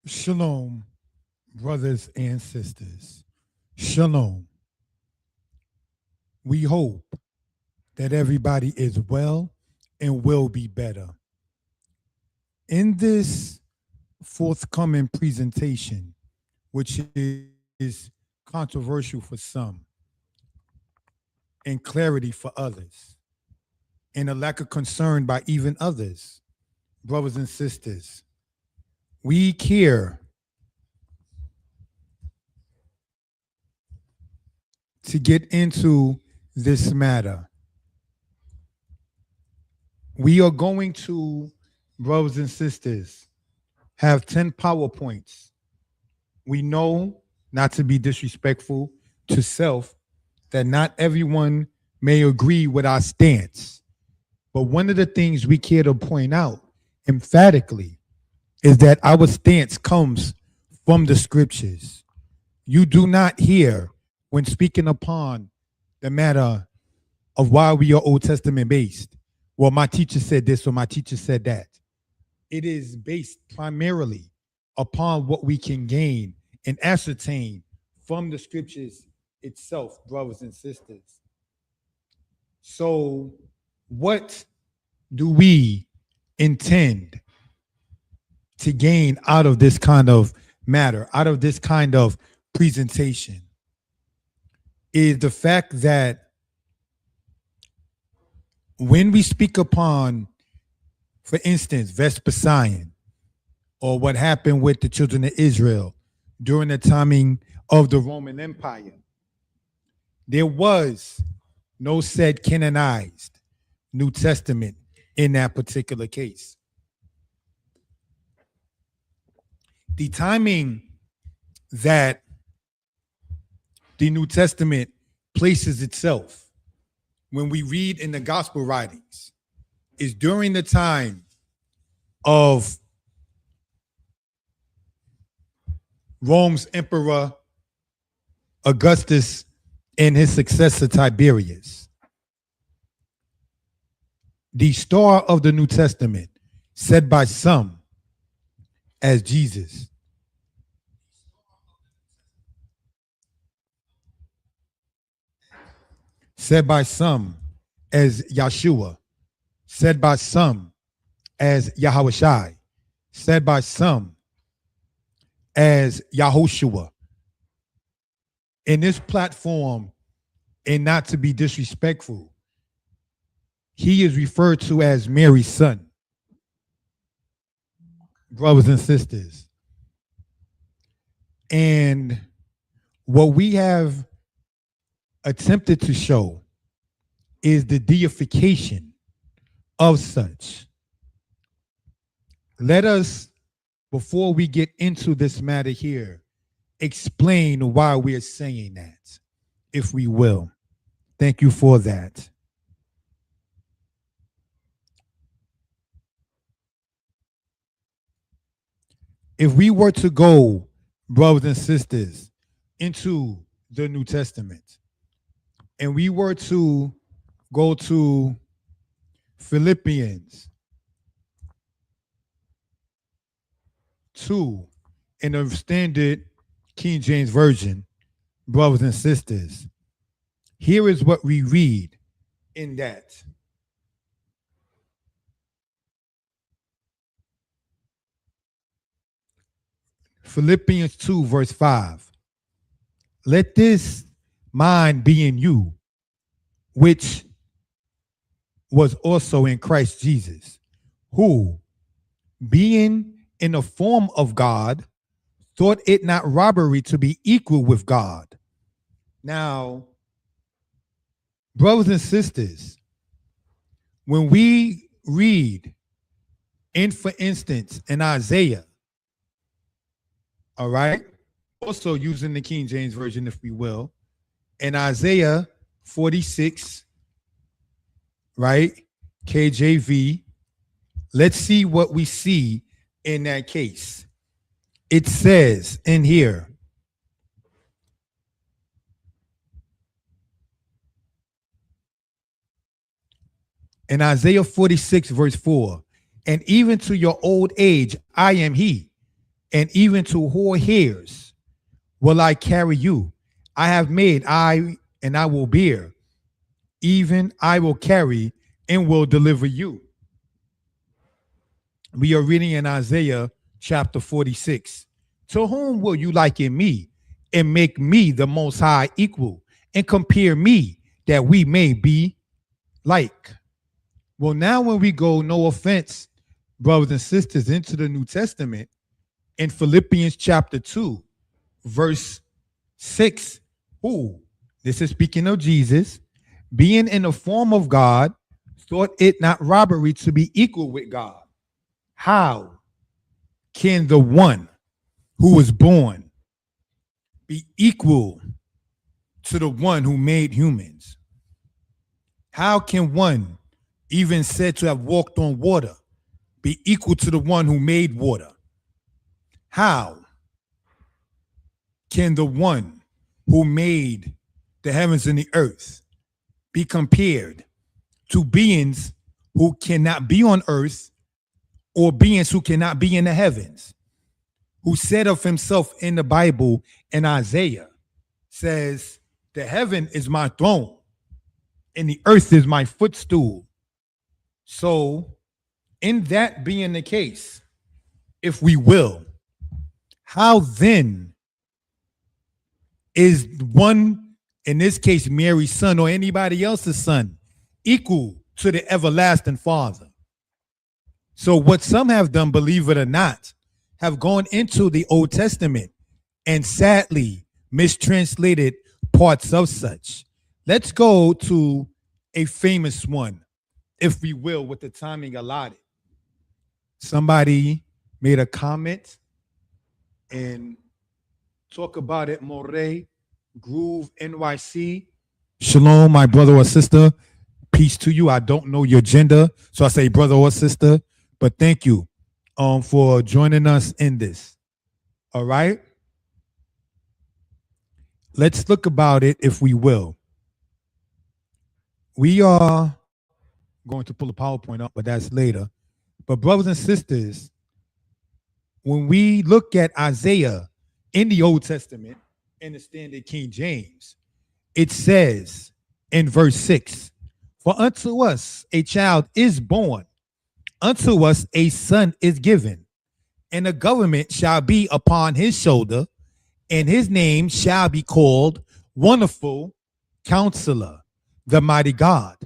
Shalom, brothers and sisters. Shalom. We hope that everybody is well and will be better. In this forthcoming presentation, which is controversial for some and clarity for others, and a lack of concern by even others, brothers and sisters, we care to get into this matter. We are going to, brothers and sisters, have 10 PowerPoints. We know, not to be disrespectful to self, that not everyone may agree with our stance. But one of the things we care to point out emphatically is that our stance comes from the scriptures. You do not hear, when speaking upon the matter of why we are Old Testament based, well, my teacher said this or my teacher said that. It is based primarily upon what we can gain and ascertain from the scriptures itself, brothers and sisters. So, what do we intend to gain out of this kind of matter, out of this kind of presentation? Is the fact that when we speak upon, for instance, Vespasian, or what happened with the children of Israel during the timing of the Roman Empire, there was no said canonized New Testament in that particular case. The timing that the New Testament places itself when we read in the gospel writings is during the time of Rome's emperor Augustus and his successor Tiberius. The star of the New Testament, said by some as Jesus, said by some as Yeshua, said by some as Yahushai, said by some as Yahushua. In this platform, and not to be disrespectful, he is referred to as Mary's son. Brothers and sisters. And what we have attempted to show is the deification of such. Let us, before we get into this matter here, explain why we are saying that, if we will. Thank you for that. If we were to go, brothers and sisters, into the New Testament, and we were to go to Philippians 2 in the standard King James Version, brothers and sisters, here is what we read in that. Philippians 2, verse 5. Let this mind be in you, which was also in Christ Jesus, who, being in the form of God, thought it not robbery to be equal with God. Now, brothers and sisters, when we read in, for instance, in Isaiah, all right, also using the King James Version, if we will, in Isaiah 46, right, KJV, let's see what we see in that case. It says in here, in Isaiah 46, verse 4, and even to your old age, I am he. and even to hoar hairs will I carry you. I have made, and I will bear, even I will carry and will deliver you. We are reading in Isaiah chapter 46. To whom will you liken me and make me the most high equal and compare me that we may be like? Well, now when we go, no offense, brothers and sisters, into the New Testament, in Philippians chapter 2, verse 6, who, this is speaking of Jesus, being in the form of God, thought it not robbery to be equal with God. How can the one who was born be equal to the one who made humans? How can one, even said to have walked on water, be equal to the one who made water? How can the one who made the heavens and the earth be compared to beings who cannot be on earth or beings who cannot be in the heavens? Who said of himself in the Bible, in Isaiah, says, the heaven is my throne and the earth is my footstool. So, in that being the case, if we will, how then is one, in this case, Mary's son or anybody else's son, equal to the everlasting Father? So what some have done, believe it or not, have gone into the Old Testament and sadly mistranslated parts of such. Let's go to a famous one, if we will, with the timing allotted. Somebody made a comment and talk about it. Moray, Groove, NYC. Shalom, my brother or sister. Peace to you. I don't know your gender, so I say brother or sister, but thank you for joining us in this. All right. Let's look about it, if we will. We are going to pull a PowerPoint up, but that's later. But brothers and sisters, when we look at Isaiah in the Old Testament, in the Standard King James, it says in verse 6, for unto us a child is born, unto us a son is given, and the government shall be upon his shoulder, and his name shall be called Wonderful Counselor, the Mighty God,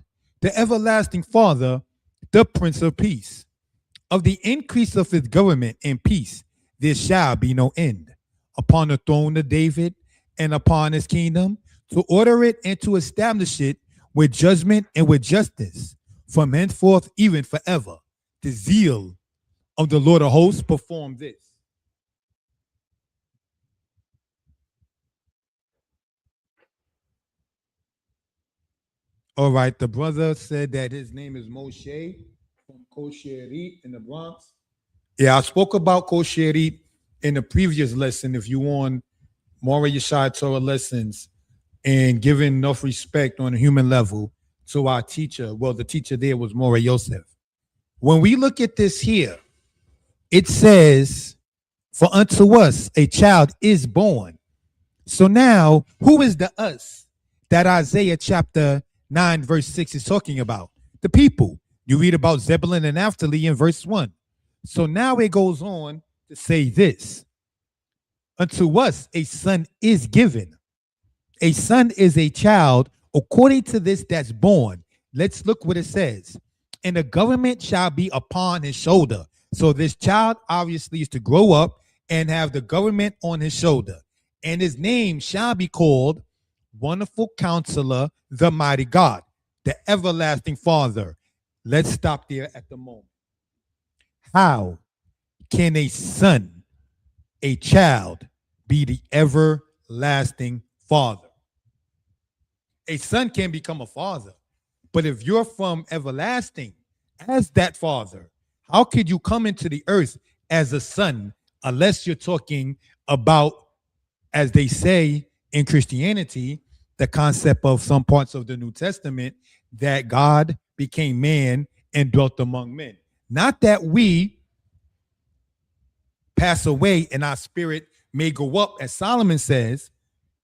the Everlasting Father, the Prince of Peace. Of the increase of his government and peace, there shall be no end, upon the throne of David and upon his kingdom, to order it and to establish it with judgment and with justice, from henceforth even forever. The zeal of the Lord of hosts perform this. All right, the brother said that his name is Moshe from Kosherit in the Bronx. Yeah, I spoke about Kosherit in the previous lesson. If you on Mora Yeshai Torah lessons and giving enough respect on a human level to our teacher, well, the teacher there was Mora Yosef. When we look at this here, it says, for unto us a child is born. So now, who is the us that Isaiah chapter 9, verse 6 is talking about? The people. You read about Zebulun and Naphtali in verse 1. So now it goes on to say this. Unto us a son is given. A son is a child according to this that's born. Let's look what it says. And the government shall be upon his shoulder. So this child obviously is to grow up and have the government on his shoulder. And his name shall be called Wonderful Counselor, the Mighty God, the Everlasting Father. Let's stop there at the moment. How can a son, a child, be the everlasting Father? A son can become a father, but if you're from everlasting as that father, how could you come into the earth as a son unless you're talking about, as they say in Christianity, the concept of some parts of the New Testament that God became man and dwelt among men? Not that we pass away and our spirit may go up, as Solomon says,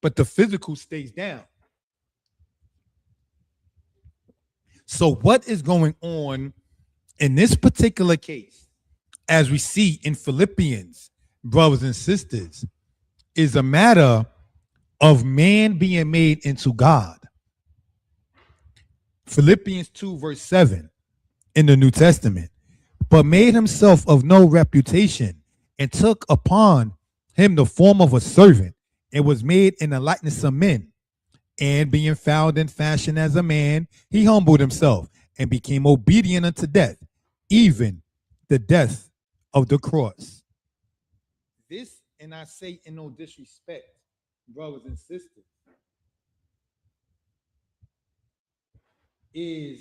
but the physical stays down. So what is going on in this particular case, as we see in Philippians, brothers and sisters, is a matter of man being made into God. Philippians 2 verse 7 in the New Testament, but made himself of no reputation and took upon him the form of a servant and was made in the likeness of men. And being found in fashion as a man, he humbled himself and became obedient unto death, even the death of the cross. This, and I say in no disrespect, brothers and sisters, is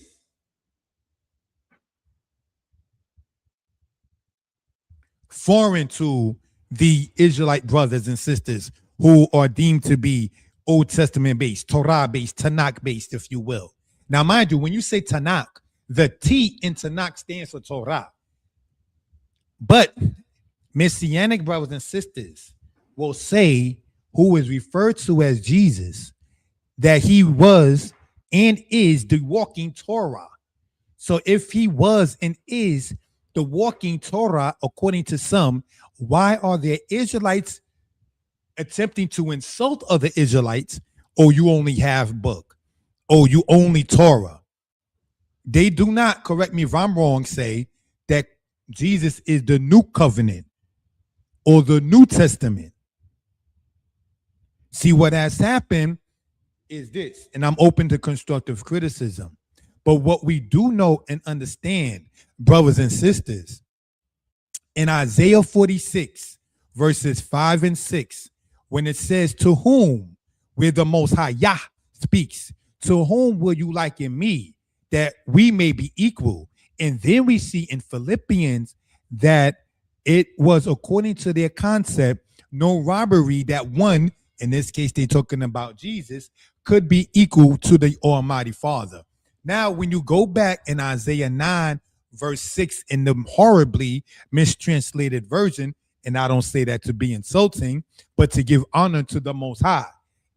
foreign to the Israelite brothers and sisters who are deemed to be Old Testament based, Torah based, Tanakh based, if you will. Now, mind you, when you say Tanakh, the T in Tanakh stands for Torah. But Messianic brothers and sisters will say, who is referred to as Jesus, that he was and is the walking Torah. So if he was and is the walking Torah, according to some, why are there Israelites attempting to insult other Israelites? Oh, you only have book. Oh, you only Torah. They do not, correct me if I'm wrong, say that Jesus is the new covenant or the New Testament. See, what has happened is this, and I'm open to constructive criticism. But what we do know and understand, brothers and sisters, in Isaiah 46, verses 5 and 6, when it says, to whom, where the Most High Yah speaks, to whom will you liken me, that we may be equal? And then we see in Philippians that it was according to their concept, no robbery, that one, in this case, they're talking about Jesus, could be equal to the Almighty Father. Now, when you go back in Isaiah 9, verse 6, in the horribly mistranslated version, and I don't say that to be insulting, but to give honor to the Most High,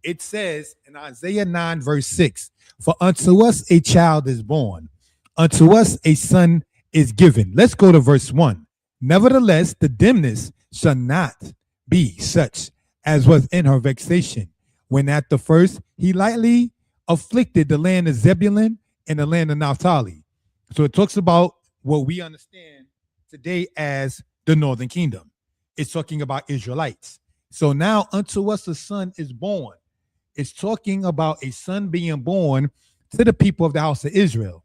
it says in Isaiah 9, verse 6, for unto us a child is born, unto us a son is given. Let's go to verse 1. Nevertheless, the dimness shall not be such as was in her vexation, when at the first he lightly afflicted the land of Zebulun and the land of Naphtali. So it talks about what we understand today as the northern kingdom. It's talking about Israelites. So now unto us a son is born. It's talking about a son being born to the people of the house of Israel.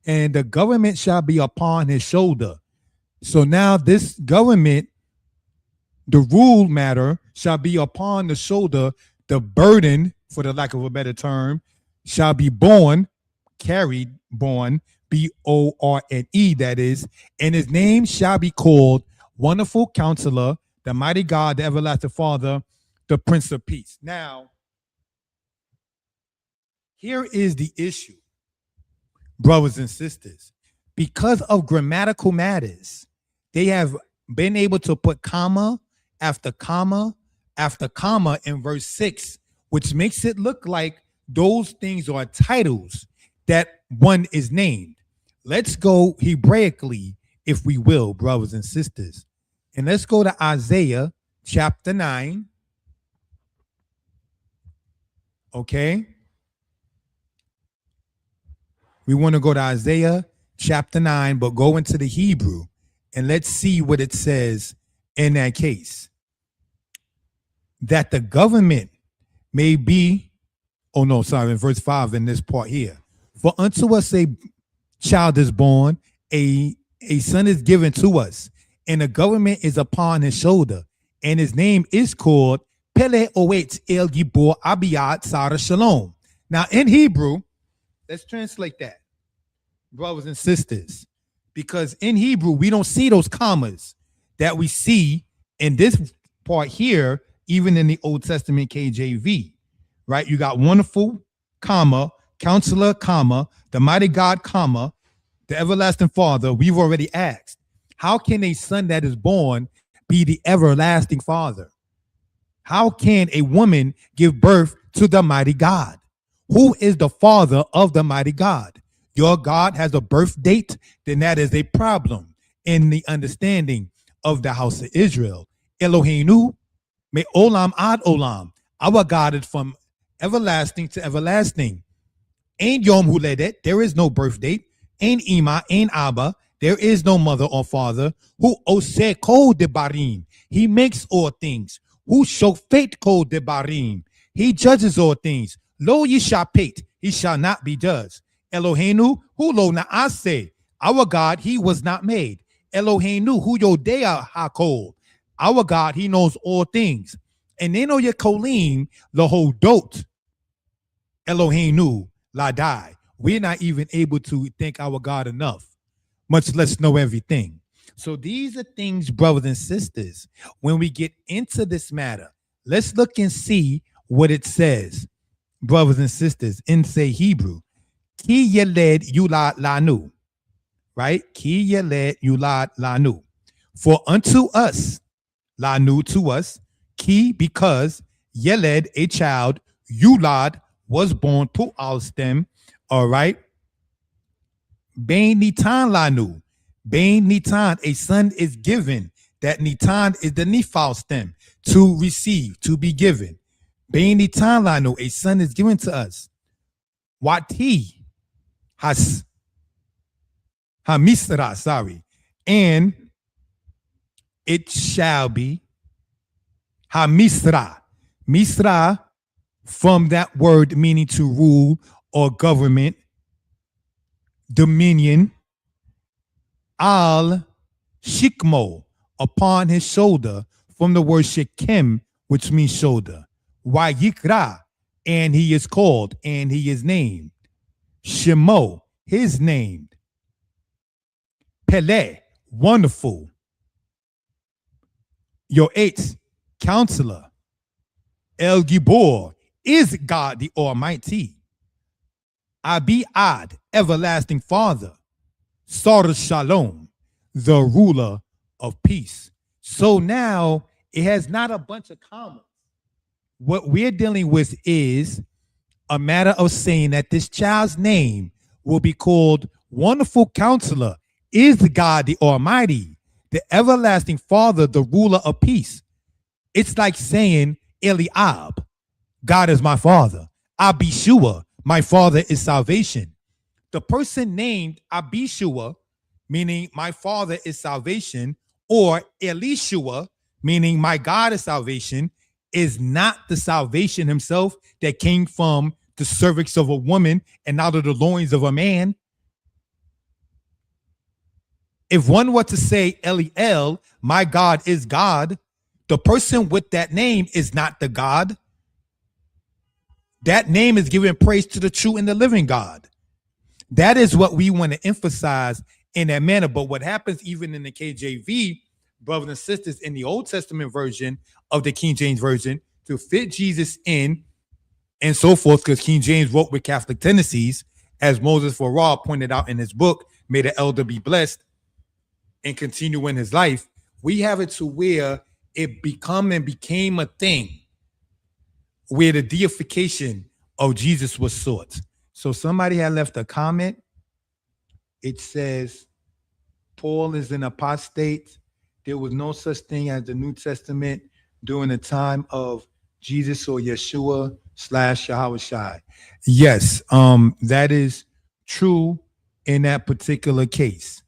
And the government shall be upon his shoulder. So now this government, the rule matter, shall be upon the shoulder. The burden, for the lack of a better term, shall be borne, carried, borne, B-O-R-N-E, that is, and his name shall be called Wonderful Counselor, the Mighty God, the Everlasting Father, the Prince of Peace. Now, here is the issue, brothers and sisters. Because of grammatical matters, they have been able to put comma after comma after comma in verse 6, which makes it look like those things are titles that one is named. Let's go Hebraically, if we will, brothers and sisters. And let's go to Isaiah chapter 9. Okay. We want to go to Isaiah chapter 9, but go into the Hebrew and let's see what it says in that case. That the government may be, oh no, sorry, in verse 5 in this part here. For unto us a child is born, a son is given to us, and the government is upon his shoulder, and his name is called Pele Oet El Gibor Abiyat Sarah Shalom. Now in Hebrew, let's translate that, brothers and sisters, because in Hebrew, we don't see those commas that we see in this part here, even in the Old Testament KJV, right? You got wonderful, comma, counselor, comma, the mighty God, comma, the everlasting Father. We've already asked, how can a son that is born be the everlasting Father? How can a woman give birth to the mighty God? Who is the father of the mighty God? Your God has a birth date, then that is a problem in the understanding of the house of Israel. Eloheinu, me olam ad olam. Our God is from everlasting to everlasting. Ain't Yom Huledet, there is no birth date. Ain't Ima, ain't Abba, there is no mother or father. Who ose kol debarim, he makes all things. Who shofet kol debarim, he judges all things. Lo yishapet, he shall not be judged. Eloheinu, hu lo naase, our God, he was not made. Eloheinu, hu yodea hakol, our God, he knows all things. And then yekolim, the whole dot. Eloheinu, Ladai. We're not even able to thank our God enough, much less know everything. So these are things, brothers and sisters, when we get into this matter, let's look and see what it says, brothers and sisters, in say Hebrew. Ki yeled yulad lanu, right? Ki yeled yulad lanu. For unto us, lanu to us, ki because yeled a child, yulad was born, put al stem, all right. Bain nitan lanu, bain nitan, a son is given. That nitan is the nifal stem, to receive, to be given. Bain nitan lanu, a son is given to us. Wati has hamisra, sorry, and it shall be hamisra, misra, from that word meaning to rule or government, dominion, al shikmo, upon his shoulder, from the word shekem, which means shoulder. Wayikra, and he is called, and he is named. Shemo, his name. Pele, wonderful. Yoetz, counselor. El Gibor, is God the Almighty. Abi-Ad, everlasting Father. Sar Shalom, the ruler of peace. So now it has not a bunch of commas. What we're dealing with is a matter of saying that this child's name will be called Wonderful Counselor, is God the Almighty, the everlasting Father, the ruler of peace. It's like saying Eliab, God is my father. Abishua, my father is salvation. The person named Abishua, meaning my father is salvation, or Elishua, meaning my God is salvation, is not the salvation himself that came from the cervix of a woman and out of the loins of a man. If one were to say Eliel, my God is God, the person with that name is not the God. That name is giving praise to the true and the living God. That is what we want to emphasize in that manner. But what happens even in the KJV, brothers and sisters, in the Old Testament version of the King James Version, to fit Jesus in and so forth, because King James wrote with Catholic tendencies, as Moses Farrar pointed out in his book, May the Elder Be Blessed, and continue in his life, we have it to where it became a thing where the deification of Jesus was sought. So somebody had left a comment. It says, Paul is an apostate. There was no such thing as the New Testament during the time of Jesus or Yeshua / Yahushua. Yes, that is true in that particular case.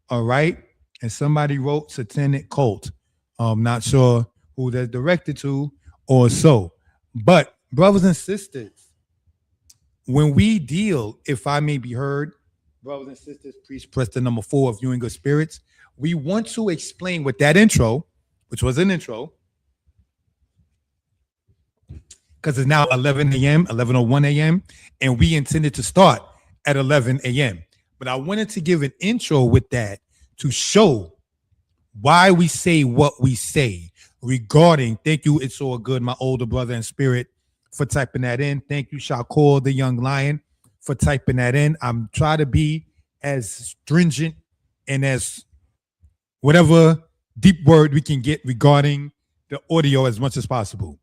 All right. And somebody wrote satanic cult. Not sure who that's directed to or so. But brothers and sisters, when we deal, if I may be heard, brothers and sisters, please press the number 4 of viewing good spirits. We want to explain with that intro, which was an intro, because it's now 11 a.m., 11:01 a.m., and we intended to start at 11 a.m. But I wanted to give an intro with that to show why we say what we say regarding, thank you, it's all good, my older brother in spirit, for typing that in. Thank you, Shakur, the young lion, for typing that in. I'm trying to be as stringent and as whatever deep word we can get regarding the audio as much as possible.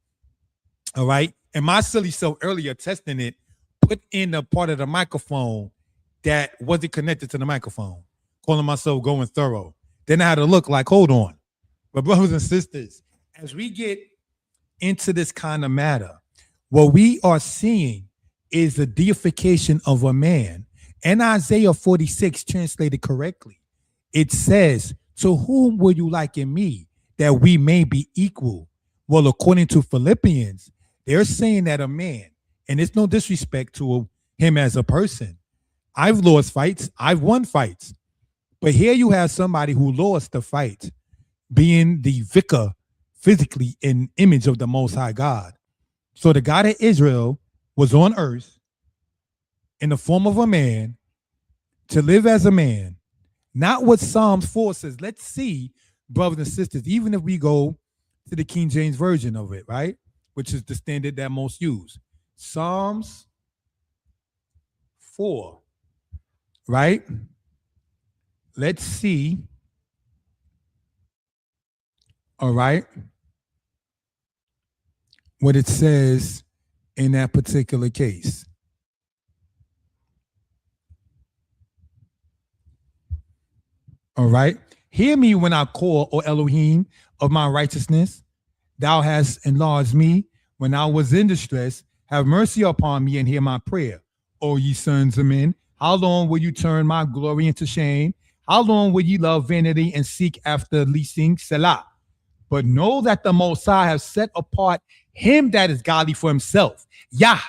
All right. And my silly self earlier testing it, put in a part of the microphone that wasn't connected to the microphone, calling myself going thorough. Then I had to look like, hold on. But brothers and sisters, as we get into this kind of matter, what we are seeing is the deification of a man. And Isaiah 46 translated correctly. It says, to whom will you liken me that we may be equal? Well, according to Philippians, they're saying that a man, and it's no disrespect to him as a person. I've lost fights. I've won fights. But here you have somebody who lost the fight, being the vicar physically in image of the Most High God. So the God of Israel was on earth in the form of a man to live as a man, not what Psalms 4 says. Let's see, brothers and sisters, even if we go to the King James Version of it, right? Which is the standard that most use. Psalms 4, right? Let's see. All right. What it says in that particular case. All right. Hear me when I call, O Elohim, of my righteousness. Thou hast enlarged me when I was in distress. Have mercy upon me and hear my prayer. O ye sons of men, how long will you turn my glory into shame? How long will ye love vanity and seek after leasing? Selah. But know that the Most High has set apart him that is godly for himself. Yah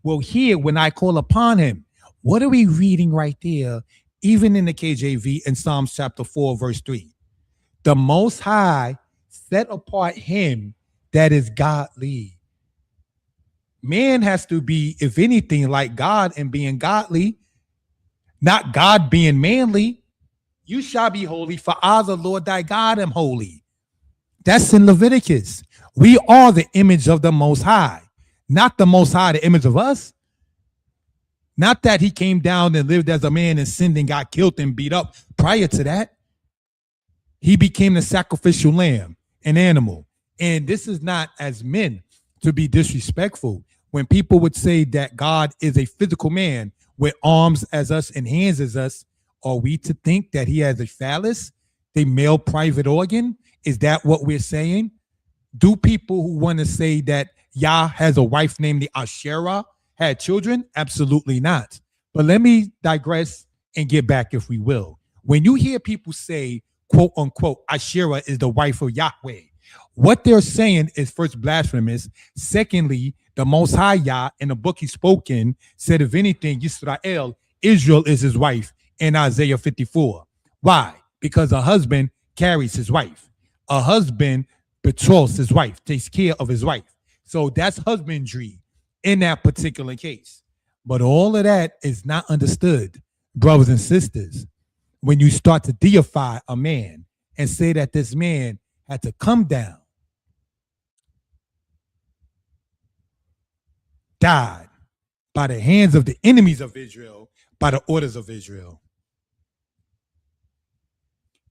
will hear when I call upon him. What are we reading right there? Even in the KJV in Psalms chapter 4, verse 3. The Most High set apart him that is godly. Man has to be, if anything, like God in being godly, not God being manly. You shall be holy, for I, the Lord thy God, am holy. That's in Leviticus. We are the image of the Most High, not the Most High, the image of us. Not that he came down and lived as a man and sinned and got killed and beat up. Prior to that, he became the sacrificial lamb, an animal. And this is not as men to be disrespectful. When people would say that God is a physical man with arms as us and hands as us, are we to think that he has a phallus, a male private organ? Is that what we're saying? Do people who want to say that Yah has a wife named the Asherah had children? Absolutely not. But let me digress and get back, if we will. When you hear people say, quote unquote, Asherah is the wife of Yahweh, what they're saying is first blasphemous. Secondly, the Most High Yah in the book he's spoken said, if anything, Yisrael, Israel is his wife in Isaiah 54. Why? Because a husband carries his wife. A husband betroths his wife, takes care of his wife. So that's husbandry in that particular case. But all of that is not understood, brothers and sisters, when you start to deify a man and say that this man had to come down, died by the hands of the enemies of Israel, by the orders of Israel.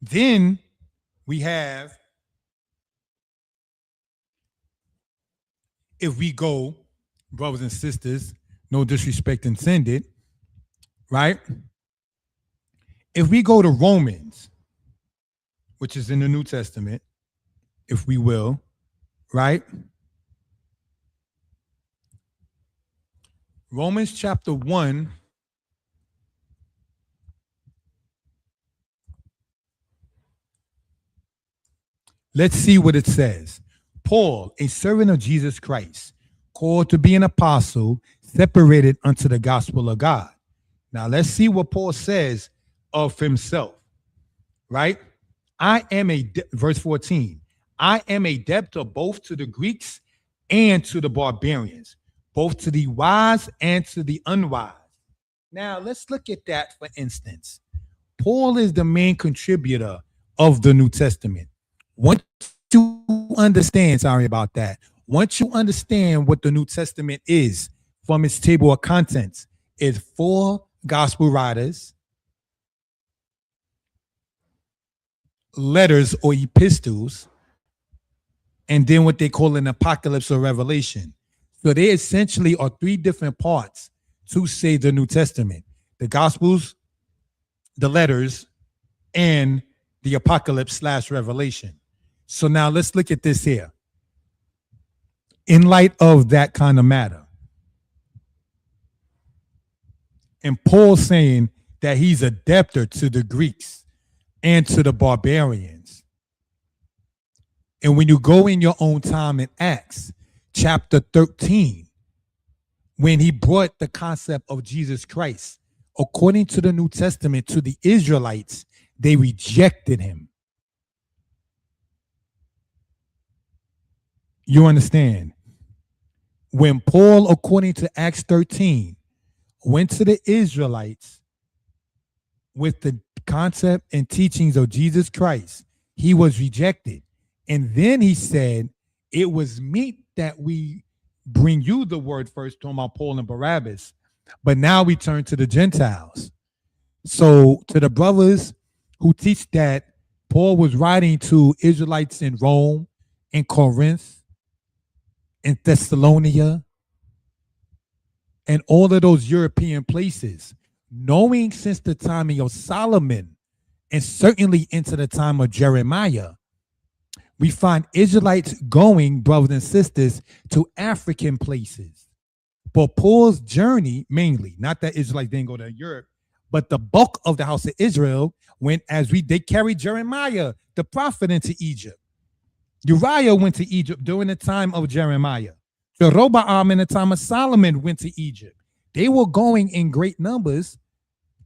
Then we have, if we go, brothers and sisters, no disrespect intended, right? If we go to Romans, which is in the New Testament, if we will, right? Romans chapter 1. Let's see what it says. Paul, a servant of Jesus Christ, called to be an apostle, separated unto the gospel of God. Now let's see what Paul says of himself, right? I am verse 14, I am a debtor both to the Greeks and to the barbarians, both to the wise and to the unwise. Now let's look at that for instance. Paul is the main contributor of the New Testament. Once you understand, sorry about that. Once you understand what the New Testament is from its table of contents, it's 4 gospel writers, letters or epistles, and then what they call an apocalypse or revelation. So they essentially are three different parts to say the New Testament: the Gospels, the letters, and the apocalypse / revelation. So now let's look at this here. In light of that kind of matter, and Paul saying that he's a debtor to the Greeks and to the barbarians. And when you go in your own time in Acts chapter 13, when he brought the concept of Jesus Christ, according to the New Testament, to the Israelites, they rejected him. You understand? When Paul, according to Acts 13, went to the Israelites with the concept and teachings of Jesus Christ, he was rejected. And then he said, it was meet that we bring you the word first, talking about Paul and Barabbas. But now we turn to the Gentiles. So to the brothers who teach that Paul was writing to Israelites in Rome, in Corinth, in Thessalonica, and all of those European places, knowing since the time of Solomon and certainly into the time of Jeremiah, we find Israelites going, brothers and sisters, to African places. But Paul's journey, mainly, not that Israelites didn't go to Europe, but the bulk of the house of Israel went they carried Jeremiah, the prophet, into Egypt. Uriah went to Egypt during the time of Jeremiah. Jeroboam in the time of Solomon went to Egypt. They were going in great numbers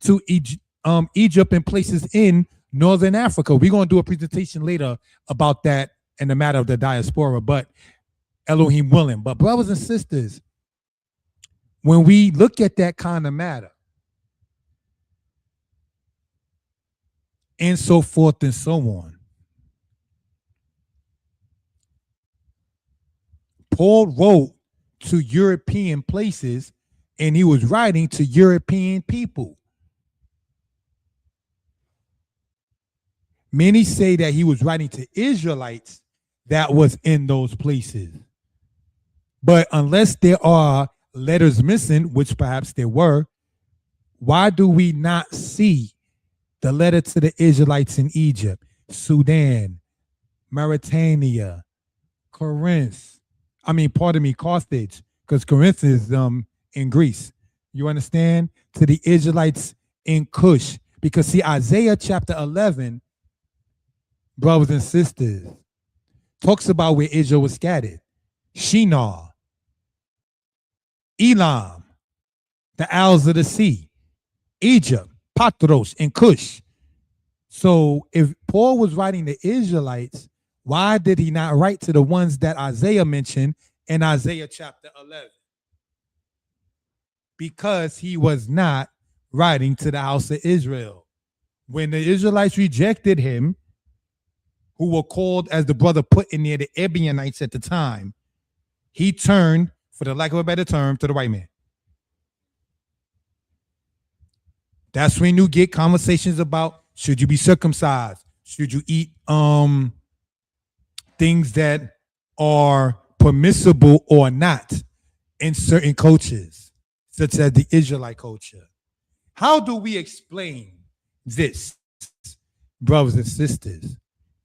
to Egypt and places in Northern Africa. We're going to do a presentation later about that and the matter of the diaspora, but Elohim willing. But brothers and sisters, when we look at that kind of matter, and so forth and so on, Paul wrote to European places, and he was writing to European people. Many say that he was writing to Israelites that was in those places. But unless there are letters missing, which perhaps there were, why do we not see the letter to the Israelites in Egypt, Sudan, Mauritania, Carthage, because Corinth is in Greece. You understand? To the Israelites in Cush. Because see, Isaiah chapter 11, brothers and sisters, talks about where Israel was scattered. Shinar, Elam, the Isles of the Sea, Egypt, Patros, and Cush. So if Paul was writing to Israelites, why did he not write to the ones that Isaiah mentioned in Isaiah chapter 11? Because he was not writing to the house of Israel. When the Israelites rejected him, who were called, as the brother put in there, the Ebionites at the time, he turned, for the lack of a better term, to the white man. That's when you get conversations about, should you be circumcised? Should you eat things that are permissible or not in certain cultures, such as the Israelite culture? How do we explain this, brothers and sisters?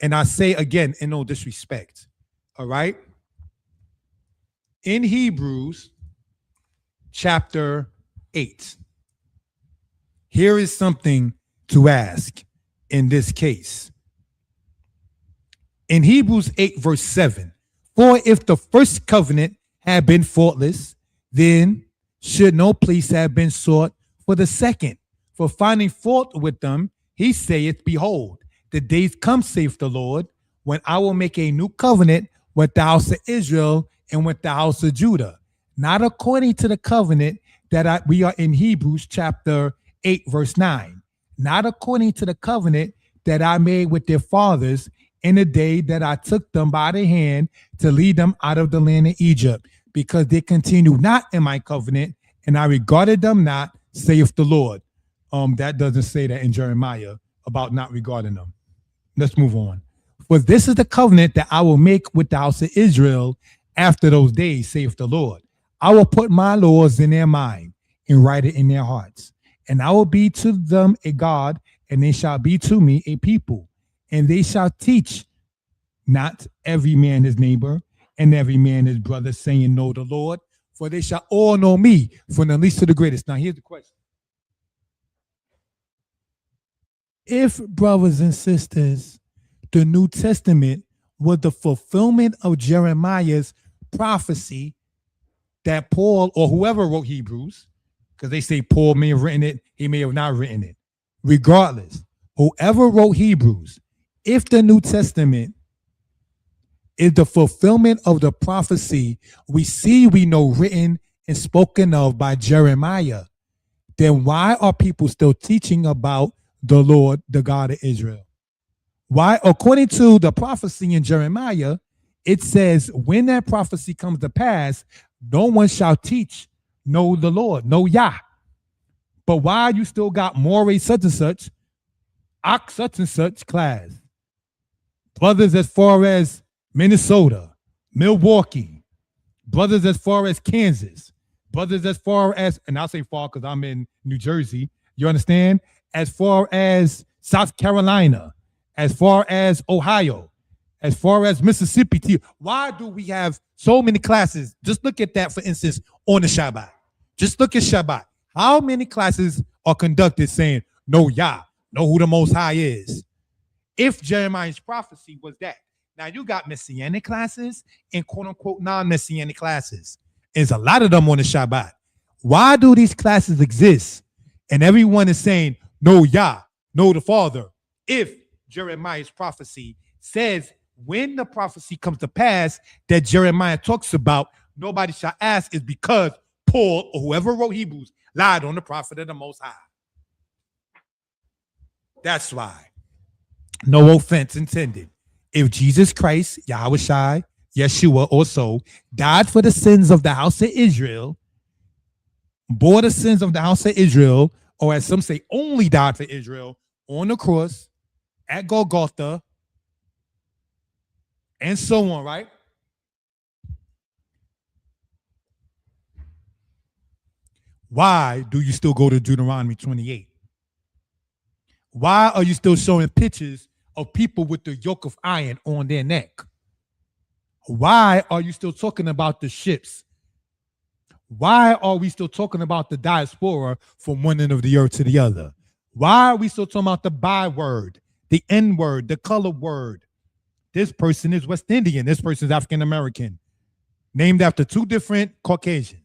And I say again, in no disrespect, all right? In Hebrews chapter 8, here is something to ask in this case. In Hebrews 8, verse 7, for if the first covenant had been faultless, then should no place have been sought for the second. For finding fault with them, he saith, behold, the days come, saith the Lord, when I will make a new covenant with the house of Israel and with the house of Judah, not according to the covenant that we are in Hebrews chapter 8, verse 9, not according to the covenant that I made with their fathers in the day that I took them by the hand to lead them out of the land of Egypt, because they continued not in my covenant, and I regarded them not, saith the Lord. That doesn't say that in Jeremiah about not regarding them. Let's move on. For this is the covenant that I will make with the house of Israel after those days, saith the Lord. I will put my laws in their mind and write it in their hearts. And I will be to them a God, and they shall be to me a people. And they shall teach not every man his neighbor and every man his brother, saying, Know the Lord, for they shall all know me, from the least to the greatest. Now, here's the question. If, brothers and sisters, the New Testament was the fulfillment of Jeremiah's prophecy that Paul or whoever wrote Hebrews, because they say Paul may have written it, he may have not written it. Regardless, whoever wrote Hebrews, if the New Testament is the fulfillment of the prophecy we know written and spoken of by Jeremiah, then why are people still teaching about the Lord, the God of Israel? Why? According to the prophecy in Jeremiah, it says, when that prophecy comes to pass, no one shall teach, know the Lord, know Yah. But why you still got Moray such and such, Ox such and such class, brothers as far as Minnesota, Milwaukee, brothers as far as Kansas, brothers as far as, and I'll say far because I'm in New Jersey, you understand? As far as South Carolina, as far as Ohio, as far as Mississippi. Why do we have so many classes? Just look at that, for instance, on the Shabbat. Just look at Shabbat. How many classes are conducted saying, know Yah, know who the Most High is? If Jeremiah's prophecy was that. Now, you got Messianic classes and quote-unquote non-Messianic classes. There's a lot of them on the Shabbat. Why do these classes exist? And everyone is saying, know Yah, know the Father. If Jeremiah's prophecy says when the prophecy comes to pass that Jeremiah talks about, nobody shall ask, is because Paul or whoever wrote Hebrews lied on the prophet of the Most High. That's why. No offense intended. If Jesus Christ, Yahweh Shai, Yeshua also, died for the sins of the house of Israel, bore the sins of the house of Israel, or as some say, only died for Israel on the cross at Golgotha, and so on, right? Why do you still go to Deuteronomy 28? Why are you still showing pictures of people with the yoke of iron on their neck? Why are you still talking about the ships? Why are we still talking about the diaspora from one end of the earth to the other? Why are we still talking about the byword, the N word, the color word? This person is West Indian. This person is African American, named after two different Caucasians.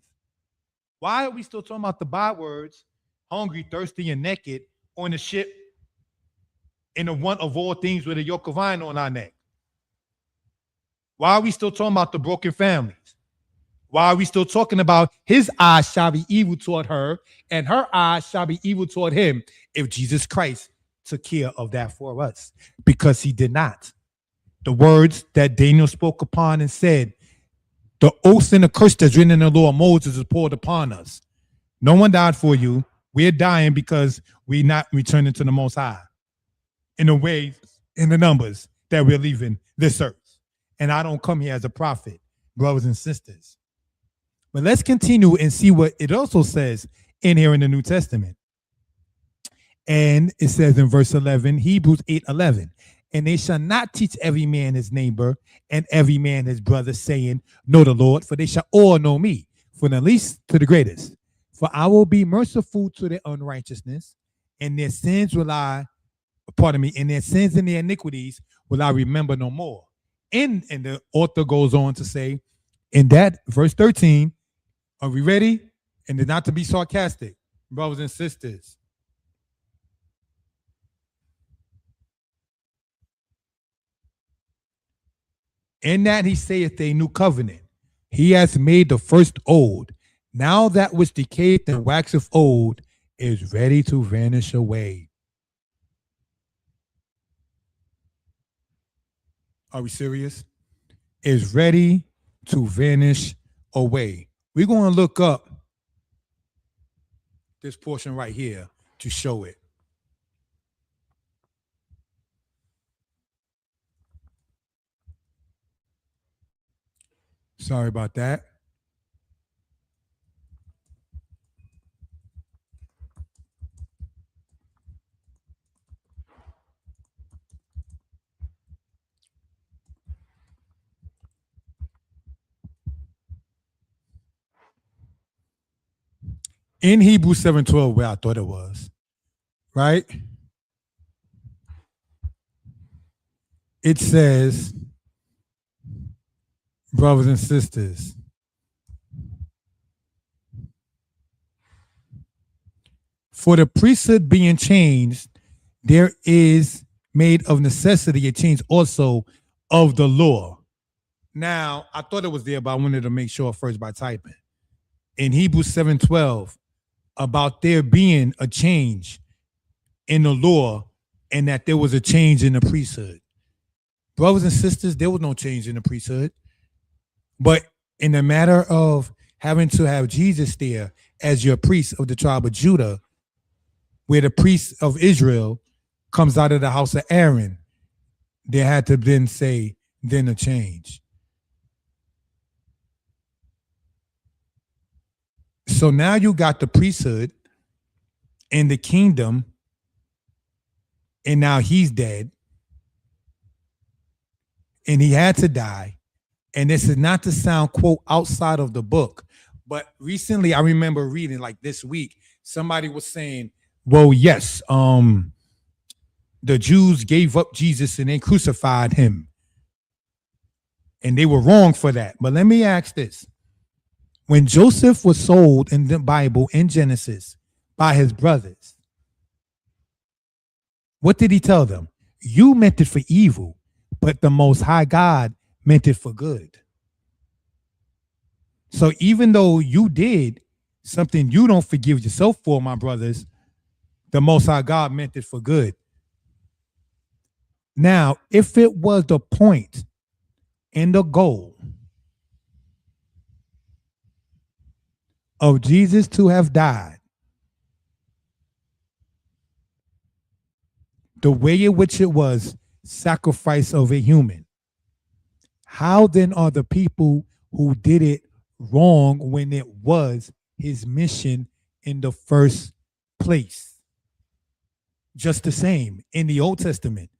Why are we still talking about the bywords, hungry, thirsty, and naked, on the ship in the one of all things with a yoke of iron on our neck? Why are we still talking about the broken families? Why are we still talking about his eyes shall be evil toward her and her eyes shall be evil toward him, if Jesus Christ took care of that for us? Because he did not. The words that Daniel spoke upon and said, the oath and the curse that's written in the law of Moses is poured upon us. No one died for you. We're dying because we're not returning to the Most High in the ways, in the numbers that we're leaving this earth. And I don't come here as a prophet, brothers and sisters. But let's continue and see what it also says in here in the New Testament. And it says in verse 11, Hebrews 8:11, and they shall not teach every man his neighbor and every man his brother, saying, know the Lord, for they shall all know me, from the least to the greatest. For I will be merciful to their unrighteousness, and their sins will I, and their sins and their iniquities will I remember no more. And the author goes on to say, in that verse 13, are we ready? And not to be sarcastic, brothers and sisters. In that he saith a new covenant. He has made the first old. Now that which decayeth and waxeth old is ready to vanish away. Are we serious? Is ready to vanish away. We're going to look up this portion right here to show it. Sorry about that. In Hebrews 7:12, where I thought it was, right? It says, brothers and sisters, for the priesthood being changed, there is made of necessity a change also of the law. Now, I thought it was there, but I wanted to make sure first by typing. In Hebrews 7:12, about there being a change in the law and that there was a change in the priesthood. Brothers and sisters, there was no change in the priesthood. But in the matter of having to have Jesus there as your priest of the tribe of Judah, where the priest of Israel comes out of the house of Aaron, they had to then say, then a change. So now you got the priesthood and the kingdom, and now he's dead, and he had to die. And this is not to sound, quote, outside of the book, but recently I remember reading, like this week, somebody was saying, well, yes, the Jews gave up Jesus and they crucified him. And they were wrong for that. But let me ask this. When Joseph was sold in the Bible in Genesis by his brothers, what did he tell them? You meant it for evil, but the Most High God meant it for good. So even though you did something you don't forgive yourself for, my brothers, the Most High God meant it for good. Now, if it was the point and the goal of Jesus to have died, the way in which it was sacrifice of a human, how then are the people who did it wrong when it was his mission in the first place? Just the same, in the Old Testament,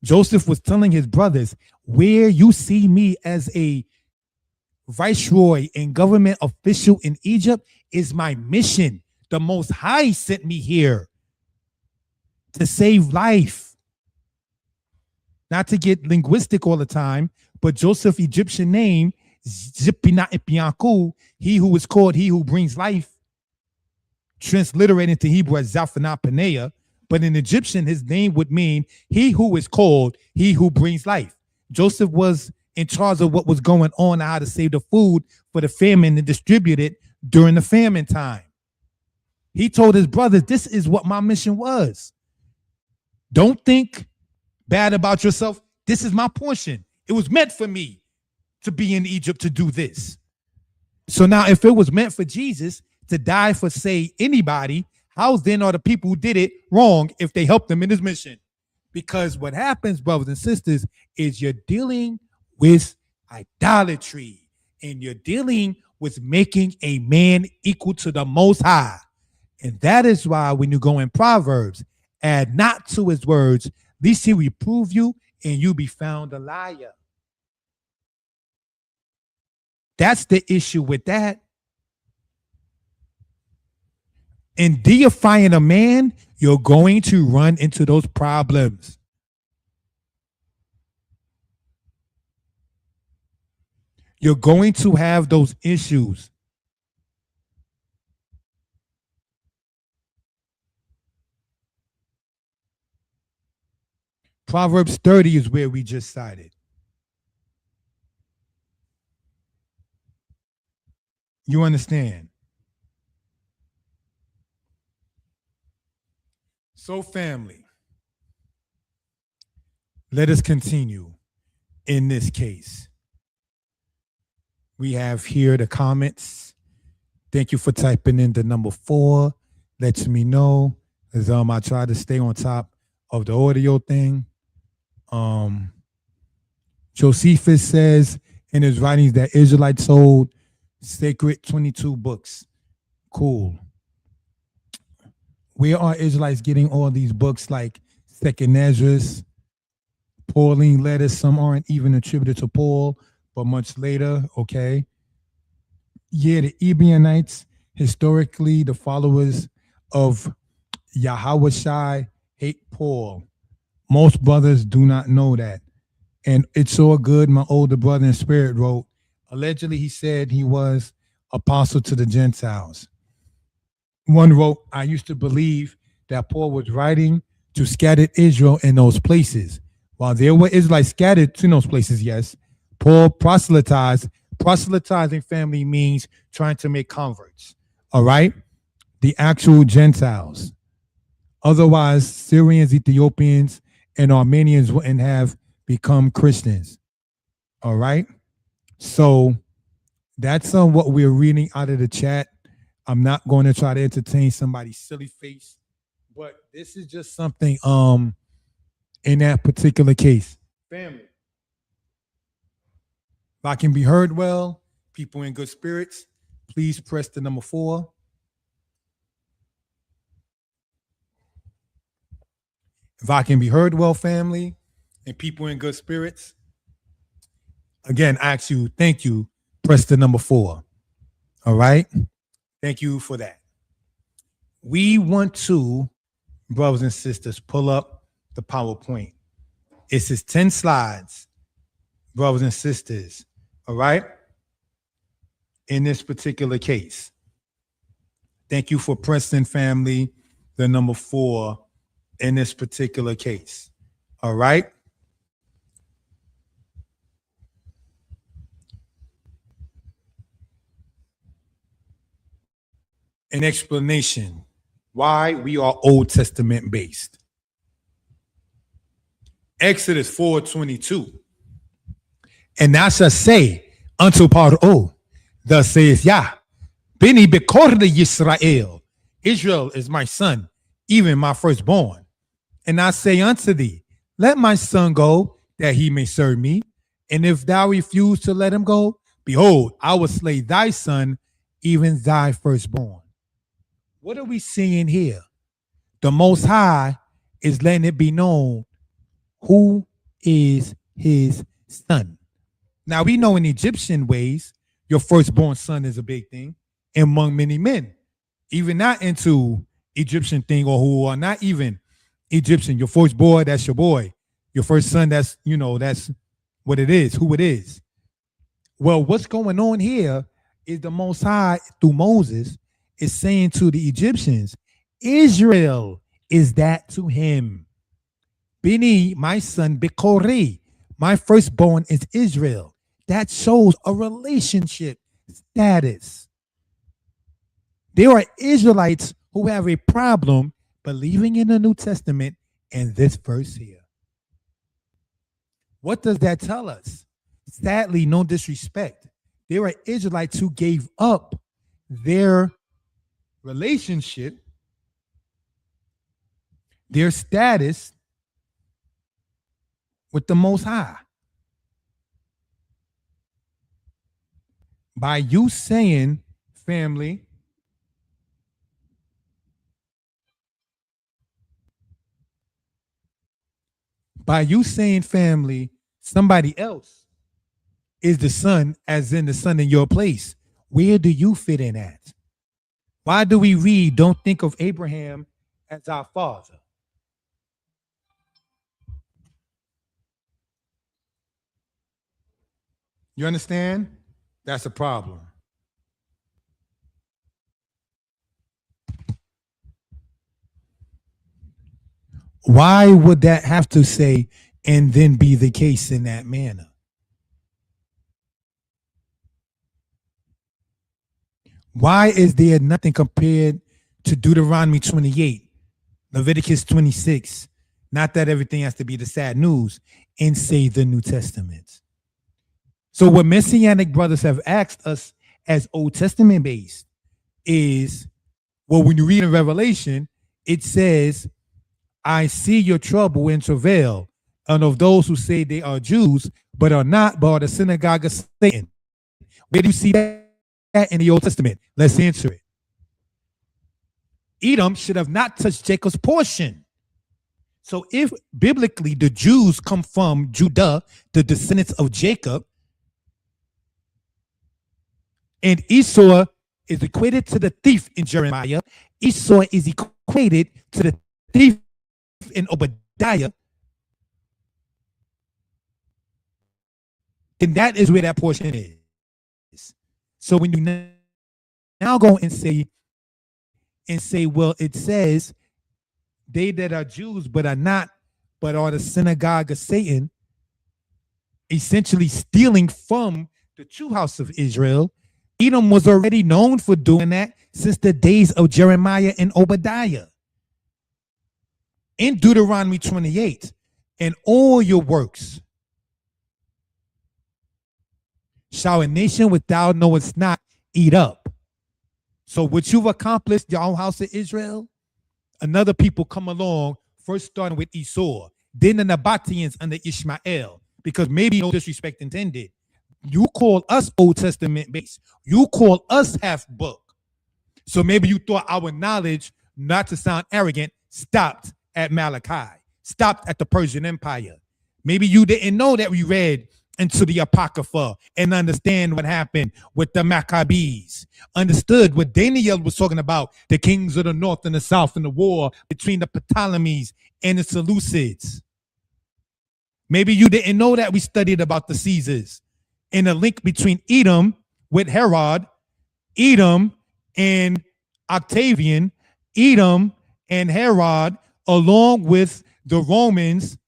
Joseph was telling his brothers, where you see me as a viceroy and government official in Egypt is my mission. The Most High sent me here to save life. Not to get linguistic all the time, but Joseph's Egyptian name, Zipina Ipianku, he who is called he who brings life, transliterated into Hebrew as Zaphana Paneah, but in Egyptian, his name would mean he who is called he who brings life. Joseph was in charge of what was going on, how to save the food for the famine and distribute it during the famine time. He told his brothers, this is what my mission was. Don't think bad about yourself. This is my portion. It was meant for me to be in Egypt to do this. So now if it was meant for Jesus to die for, say, anybody, how then are the people who did it wrong if they helped him in his mission? Because what happens, brothers and sisters, is you're dealing with idolatry and you're dealing with making a man equal to the Most High. And that is why when you go in Proverbs, add not to his words, lest he reprove you and you be found a liar. That's the issue with that. In deifying a man, you're going to run into those problems. You're going to have those issues. Proverbs 30 is where we just cited. You understand? So, family, let us continue in this case. We have here the comments. Thank you for typing in the number 4. Lets me know as I try to stay on top of the audio thing. Josephus says, in his writings that Israelites sold sacred 22 books. Cool. Where are Israelites getting all these books like Second Esdras, Pauline letters? Some aren't even attributed to Paul, but much later. Okay. Yeah, the Ebionites, historically, the followers of Yahweh Shai, hate Paul. Most brothers do not know that. And it's all good. My older brother in spirit wrote, allegedly, he said he was apostle to the Gentiles. One wrote, I used to believe that Paul was writing to scattered Israel in those places. While there were Israelites scattered in those places, yes, Paul proselytized. Proselytizing, family, means trying to make converts. All right? The actual Gentiles. Otherwise, Syrians, Ethiopians, and Armenians wouldn't have become Christians. All right? So that's what we're reading out of the chat. I'm not going to try to entertain somebody's silly face, but this is just something in that particular case. Family. If I can be heard well, people in good spirits, please press the number 4. If I can be heard well, family, and people in good spirits, again, I ask you, thank you, press the number 4. All right? Thank you for that. We want to, brothers and sisters, pull up the PowerPoint. It says 10 slides, brothers and sisters. All right? In this particular case. Thank you for pressing, family, the number 4 in this particular case. All right? An explanation why we are Old Testament based. Exodus 4:22. And thou shalt say unto Paro, thus saith Yah, Beni bekorda Yisrael, Israel is my son, even my firstborn. And I say unto thee, let my son go, that he may serve me. And if thou refuse to let him go, behold, I will slay thy son, even thy firstborn. What are we seeing here? The Most High is letting it be known who is his son. Now, we know in Egyptian ways, your firstborn son is a big thing among many men, even not into Egyptian thing or who are not even Egyptian. Your first boy, that's your boy. Your first son, that's, that's what it is, who it is. Well, what's going on here is the Most High, through Moses, is saying to the Egyptians, Israel is that to him. Bini, my son, Bekori, my firstborn is Israel. That shows a relationship status. There are Israelites who have a problem believing in the New Testament and this verse here. What does that tell us? Sadly, no disrespect. There are Israelites who gave up their relationship, their status with the Most High. By you saying, family, somebody else is the son, as in the son in your place, where do you fit in at? Why do we read, don't think of Abraham as our father? You understand? That's a problem. Why would that have to say, and then be the case in that manner? Why is there nothing compared to Deuteronomy 28, Leviticus 26? Not that everything has to be the sad news, and say the New Testament. So what Messianic brothers have asked us as Old Testament based is, well, when you read in Revelation, it says, I see your trouble and travail, and of those who say they are Jews, but are not, but are the synagogue of Satan. Where do you see that in the Old Testament? Let's answer it. Edom should have not touched Jacob's portion. So if biblically the Jews come from Judah, the descendants of Jacob, and Esau is equated to the thief in Jeremiah, Esau is equated to the thief in Obadiah, then that is where that portion is. So when you now go and say, well, it says they that are Jews but are not, but are the synagogue of Satan, essentially stealing from the true house of Israel. Edom was already known for doing that since the days of Jeremiah and Obadiah. In Deuteronomy 28, and all your works shall a nation which thou knowest not eat up. So what you've accomplished, your own house of Israel, another people come along, first starting with Esau, then the Nabateans under Ishmael, because maybe no disrespect intended. You call us Old Testament based. You call us half book. So maybe you thought our knowledge, not to sound arrogant, stopped at Malachi, stopped at the Persian Empire. Maybe you didn't know that we read into the Apocrypha and understand what happened with the Maccabees, understood what Daniel was talking about, the kings of the north and the south and the war between the Ptolemies and the Seleucids. Maybe you didn't know that we studied about the Caesars and the link between Edom with Herod, Edom and Octavian, Edom and Herod, along with the Romans,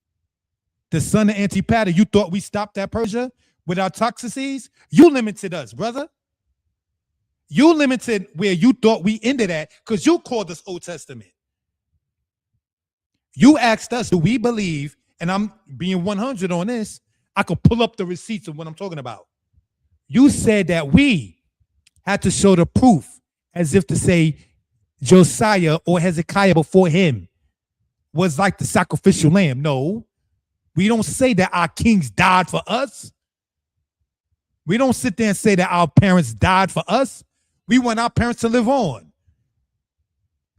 the son of Antipater. You thought we stopped at Persia with our Artaxerxes? You limited us, brother. You limited where you thought we ended at because you called us Old Testament. You asked us, do we believe, and I'm being 100 on this, I could pull up the receipts of what I'm talking about. You said that we had to show the proof as if to say Josiah or Hezekiah before him was like the sacrificial lamb. No, we don't say that our kings died for us. We don't sit there and say that our parents died for us. We want our parents to live on.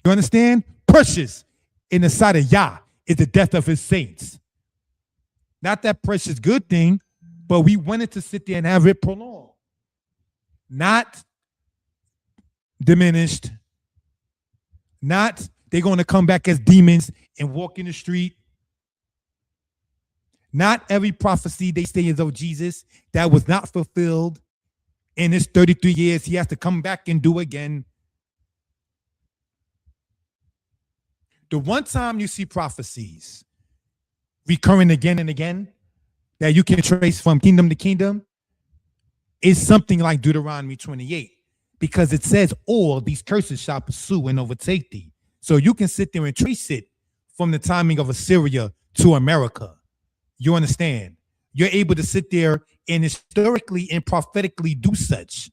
You understand? Precious in the sight of Yah is the death of his saints. Not that precious good thing, but we wanted to sit there and have it prolonged. Not diminished. Not they're going to come back as demons and walk in the street. Not every prophecy they say is of Jesus that was not fulfilled in his 33 years. He has to come back and do again. The one time you see prophecies recurring again and again that you can trace from kingdom to kingdom is something like Deuteronomy 28, because it says all these curses shall pursue and overtake thee. So you can sit there and trace it from the timing of Assyria to America. You understand? You're able to sit there and historically and prophetically do such.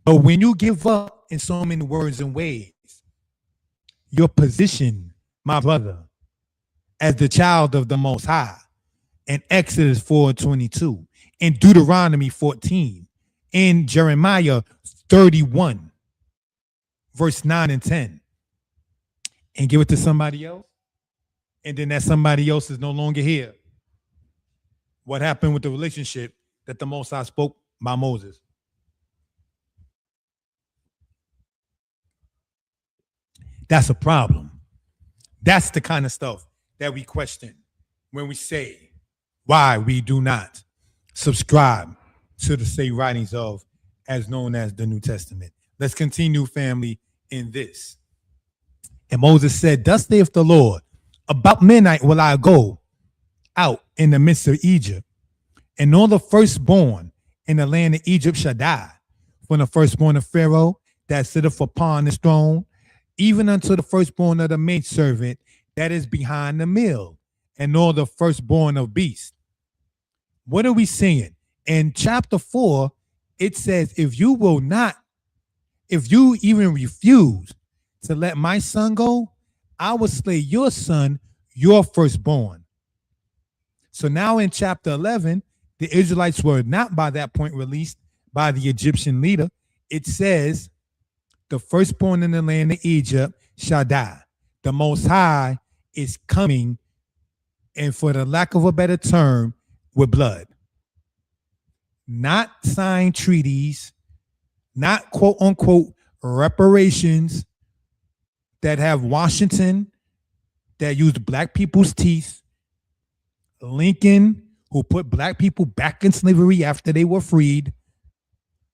But when you give up in so many words and ways, your position, my brother, as the child of the Most High, in Exodus 4:22, in Deuteronomy 14, in Jeremiah 31, verse 9 and 10, and give it to somebody else, and then that somebody else is no longer here. What happened with the relationship that the Most High spoke by Moses? That's a problem. That's the kind of stuff that we question when we say why we do not subscribe to the same writings of as known as the New Testament. Let's continue, family, in this. And Moses said, thus saith the Lord, about midnight will I go out in the midst of Egypt, and all the firstborn in the land of Egypt shall die, from the firstborn of Pharaoh that sitteth upon his throne, even unto the firstborn of the maidservant that is behind the mill, and all the firstborn of beasts. What are we saying? In chapter 4, it says, if you even refuse to let my son go, I will slay your son, your firstborn. So now in chapter 11, the Israelites were not by that point released by the Egyptian leader. It says, the firstborn in the land of Egypt shall die. The Most High is coming, and for the lack of a better term, with blood. Not signed treaties, not quote unquote reparations that have Washington that used black people's teeth, Lincoln, who put black people back in slavery after they were freed,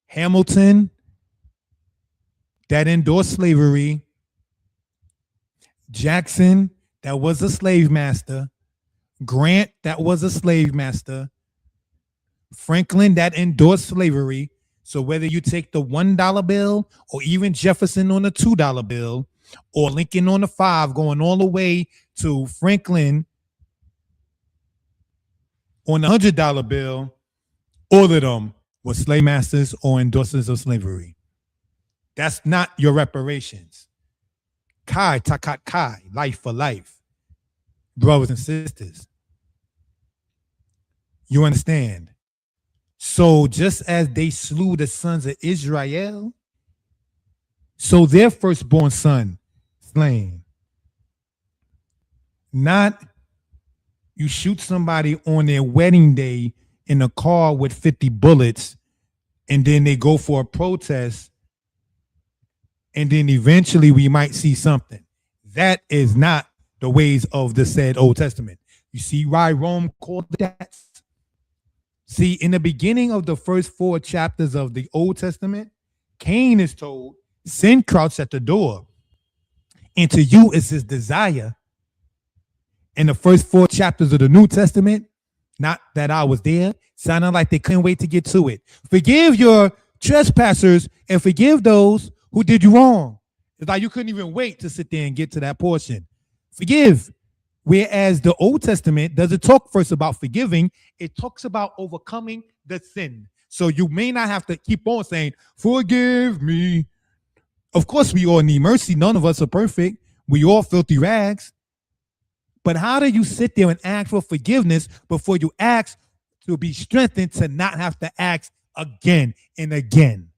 Hamilton, that endorsed slavery, Jackson, that was a slave master, Grant, that was a slave master, Franklin, that endorsed slavery. So whether you take the $1 bill or even Jefferson on the $2 bill or Lincoln on the 5, going all the way to Franklin on the $100 bill, all of them were slave masters or endorsers of slavery. That's not your reparations. Kai, takat kai, life for life. Brothers and sisters. You understand? So just as they slew the sons of Israel, so their firstborn son slain. Not you shoot somebody on their wedding day in a car with 50 bullets, and then they go for a protest, and then eventually we might see something. That is not the ways of the said Old Testament. You see why Rome called that? See, in the beginning of the first 4 chapters of the Old Testament, Cain is told, sin crouched at the door, and to you is his desire. In the first 4 chapters of the New Testament, not that I was there, sounded like they couldn't wait to get to it. Forgive your trespassers and forgive those who did you wrong. It's like you couldn't even wait to sit there and get to that portion. Forgive. Whereas the Old Testament doesn't talk first about forgiving, it talks about overcoming the sin. So you may not have to keep on saying, forgive me. Of course, we all need mercy. None of us are perfect. We all filthy rags. But how do you sit there and ask for forgiveness before you ask to be strengthened to not have to ask again and again?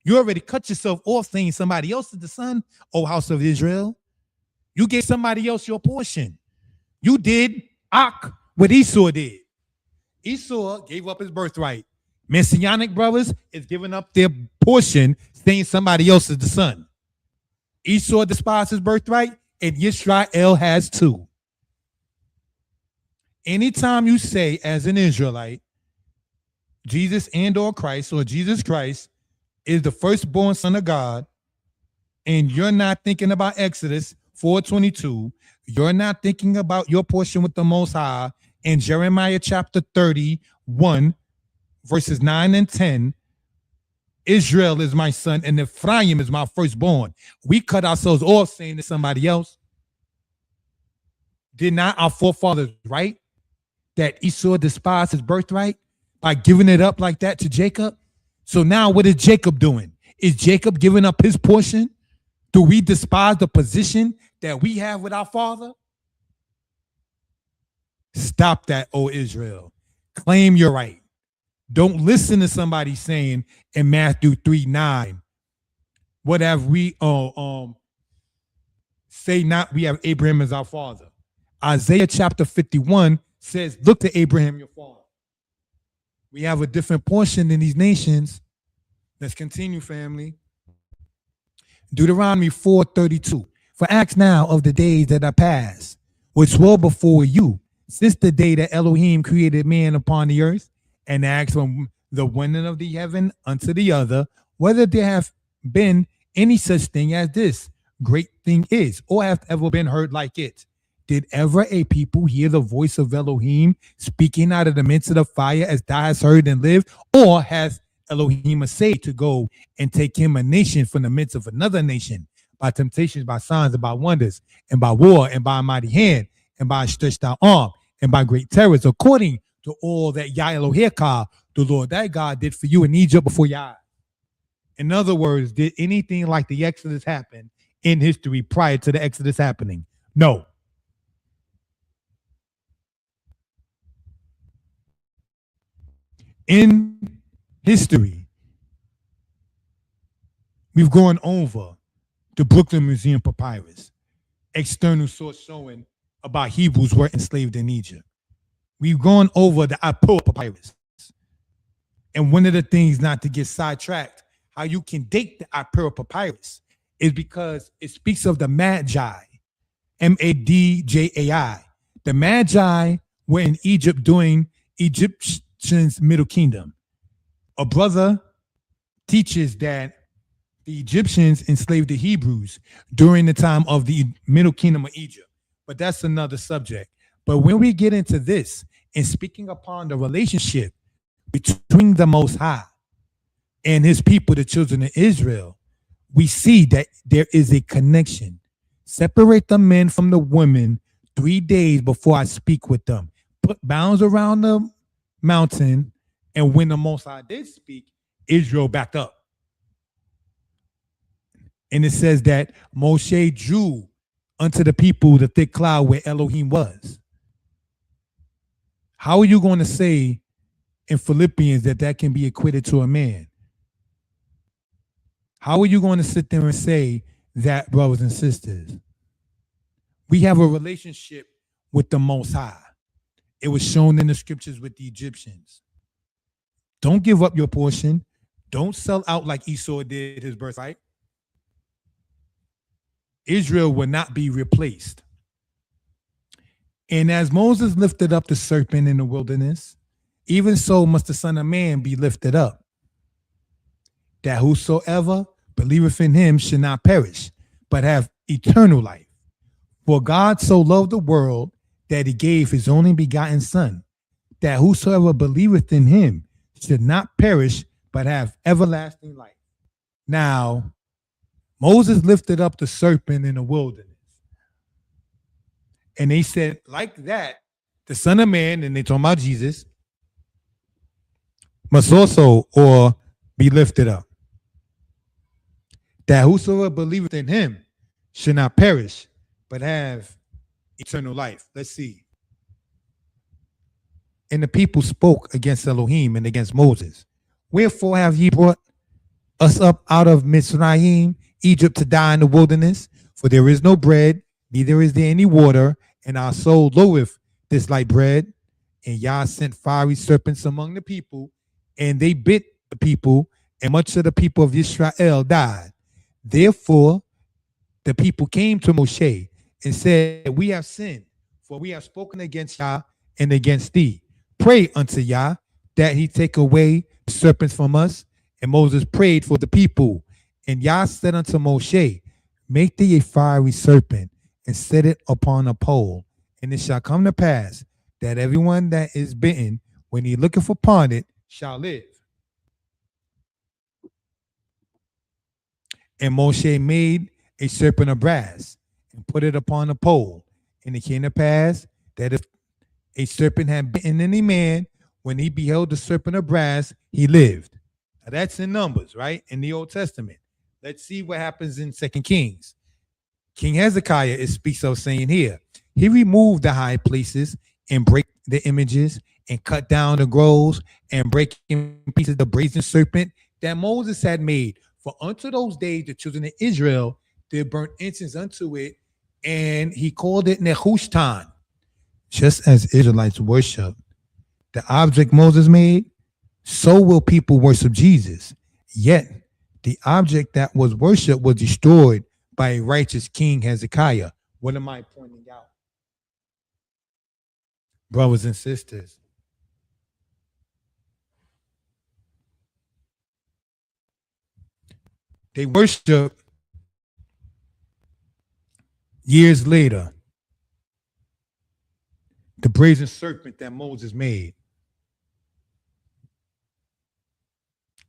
You already cut yourself off saying somebody else is the son, O house of Israel. You gave somebody else your portion. You did what Esau did. Esau gave up his birthright. Messianic brothers is giving up their portion, saying somebody else is the son. Esau despised his birthright, and Yisrael has too. Anytime you say, as an Israelite, Jesus and or Christ, or Jesus Christ is the firstborn son of God, and you're not thinking about Exodus 4:22, you're not thinking about your portion with the Most High, in Jeremiah chapter 31, verses 9 and 10, Israel is my son and Ephraim is my firstborn. We cut ourselves off saying to somebody else. Did not our forefathers write that Esau despised his birthright by giving it up like that to Jacob? So now what is Jacob doing? Is Jacob giving up his portion? Do we despise the position that we have with our father? Stop that, O Israel. Claim your right. Don't listen to somebody saying in Matthew 3:9, what have we say not we have Abraham as our father. Isaiah chapter 51 says, look to Abraham your father. We have a different portion in these nations. Let's continue, family. Deuteronomy 4:32. For ask now of the days that are past, which were before you, since the day that Elohim created man upon the earth, and asked from the one end of the heaven unto the other, whether there have been any such thing as this great thing is, or hath ever been heard like it. Did ever a people hear the voice of Elohim speaking out of the midst of the fire as thou hast heard and lived? Or has Elohim essayed to go and take him a nation from the midst of another nation by temptations, by signs, and by wonders, and by war, and by a mighty hand, and by a stretched out arm, and by great terrors, according to all that Yah Eloheka, the Lord thy God, did for you in Egypt before your eyes? In other words, did anything like the Exodus happen in history prior to the Exodus happening? No. In history, we've gone over the Brooklyn Museum papyrus, external source showing about Hebrews were enslaved in Egypt. We've gone over the Apocrypha papyrus. And one of the things, not to get sidetracked, how you can date the Apocrypha papyrus is because it speaks of the Magi, Madjai. The Magi were in Egypt during Egyptians' Middle Kingdom. A brother teaches that the Egyptians enslaved the Hebrews during the time of the Middle Kingdom of Egypt. But that's another subject. But when we get into this and speaking upon the relationship between the Most High and his people, the children of Israel, we see that there is a connection. Separate the men from the women 3 days before I speak with them. Put bounds around the mountain, and when the Most High did speak, Israel backed up. And it says that Moshe drew unto the people the thick cloud where Elohim was. How are you going to say in Philippians that can be equated to a man? How are you going to sit there and say that, brothers and sisters? We have a relationship with the Most High. It was shown in the scriptures with the Egyptians. Don't give up your portion. Don't sell out like Esau did his birthright. Israel will not be replaced. And as Moses lifted up the serpent in the wilderness, even so must the Son of Man be lifted up, that whosoever believeth in him should not perish, but have eternal life. For God so loved the world that he gave his only begotten Son, that whosoever believeth in him should not perish, but have everlasting life. Now, Moses lifted up the serpent in the wilderness. And they said, like that, the Son of Man, and they talking about Jesus, must also or be lifted up, that whosoever believeth in him should not perish, but have eternal life. Let's see. And the people spoke against Elohim and against Moses. Wherefore have ye brought us up out of Mizraim, Egypt, to die in the wilderness? For there is no bread, neither is there any water, and our soul loatheth this light bread. And Yah sent fiery serpents among the people, and they bit the people, and much of the people of Israel died. Therefore, the people came to Moshe and said, we have sinned, for we have spoken against Yah and against thee. Pray unto Yah that he take away the serpents from us. And Moses prayed for the people. And Yah said unto Moshe, make thee a fiery serpent and set it upon a pole. And it shall come to pass that everyone that is bitten, when he looketh upon it, shall live. And Moshe made a serpent of brass and put it upon a pole. And it came to pass that if a serpent had bitten any man, when he beheld the serpent of brass, he lived. Now that's in Numbers, right? In the Old Testament. Let's see what happens in 2 Kings. King Hezekiah, it speaks of saying here, he removed the high places and break the images and cut down the groves and break in pieces the brazen serpent that Moses had made. For unto those days, the children of Israel did burn incense unto it, and he called it Nehushtan. Just as Israelites worship the object Moses made, so will people worship Jesus. Yet, the object that was worshipped was destroyed by a righteous king Hezekiah. What am I pointing out? Brothers and sisters, they worship years later the brazen serpent that Moses made.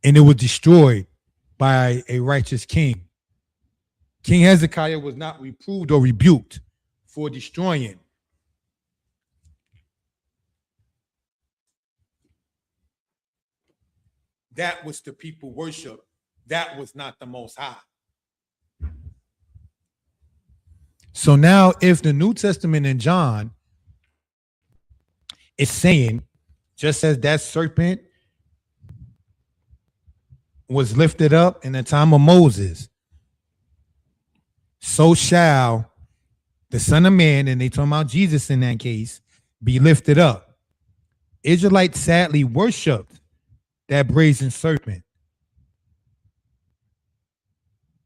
And it was destroyed by a righteous king. King Hezekiah was not reproved or rebuked for destroying that which the people worship. That was not the Most High. So now, if the New Testament in John is saying, just as that serpent was lifted up in the time of Moses, so shall the Son of Man, and they talking about Jesus in that case, be lifted up. Israelites sadly worshiped that brazen serpent.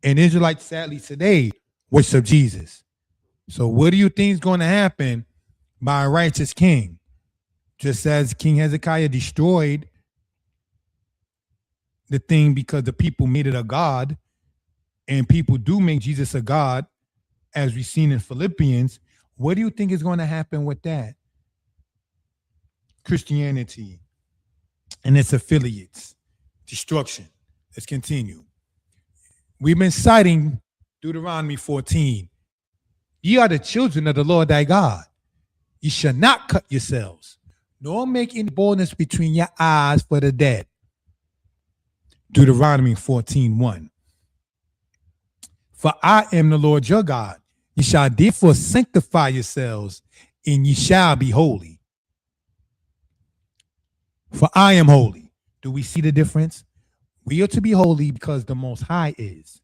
And Israelites sadly today worship Jesus. So what do you think is going to happen by a righteous king? Just as King Hezekiah destroyed the thing because the people made it a god, and people do make Jesus a god, as we've seen in Philippians, what do you think is going to happen with that? Christianity and its affiliates. Destruction. Let's continue. We've been citing Deuteronomy 14. Ye are the children of the Lord thy God. Ye shall not cut yourselves, nor make any boldness between your eyes for the dead. Deuteronomy 14:1. For I am the Lord your God. Ye shall therefore sanctify yourselves, and ye shall be holy. For I am holy. Do we see the difference? We are to be holy because the Most High is.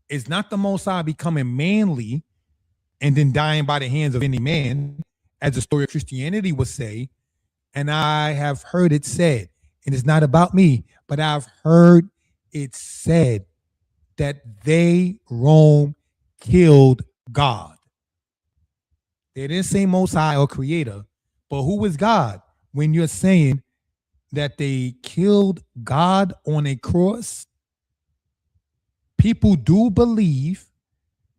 It's not the Most High becoming manly and then dying by the hands of any man, as the story of Christianity would say. And I have heard it said, and it's not about me, but I've heard it said that Rome killed God. They didn't say Most High or Creator, but who is God? When you're saying that they killed God on a cross, people do believe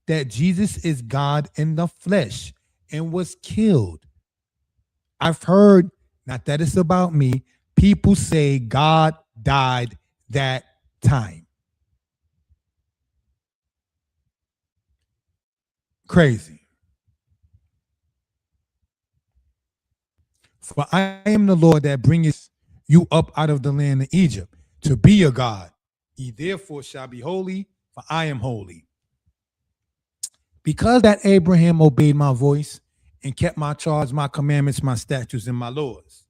that Jesus is God in the flesh and was killed. I've heard, not that it's about me, people say God died that time. Crazy. For I am the Lord that bringeth you up out of the land of Egypt to be your God. Ye therefore shall be holy, for I am holy. Because that Abraham obeyed my voice and kept my charge, my commandments, my statutes, and my laws.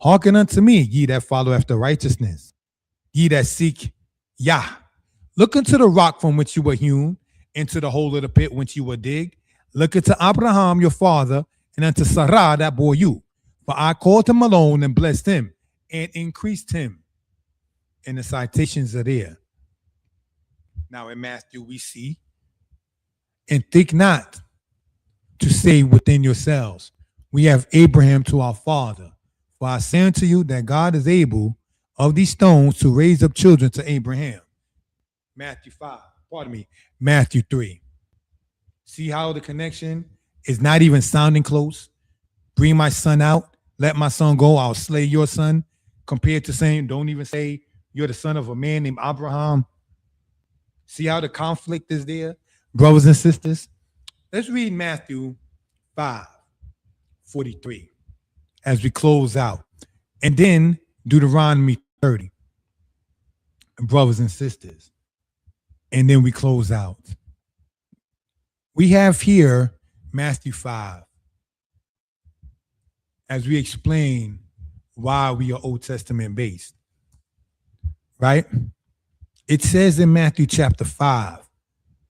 Hearken unto me, ye that follow after righteousness, ye that seek Yah. Look unto the rock from which you were hewn, into the hole of the pit whence you were digged. Look unto Abraham your father, and unto Sarah that bore you. For I called him alone and blessed him and increased him. And the citations are there. Now in Matthew we see, and think not to say within yourselves, we have Abraham to our father. For I say unto you that God is able of these stones to raise up children to Abraham. Matthew 3. See how the connection is not even sounding close? Bring my son out, let my son go, I'll slay your son. Compared to saying, don't even say you're the son of a man named Abraham. See how the conflict is there, brothers and sisters? Let's read Matthew 5:43 as we close out. And then Deuteronomy 30, brothers and sisters. And then we close out. We have here Matthew 5 as we explain why we are Old Testament based, right? It says in Matthew chapter 5,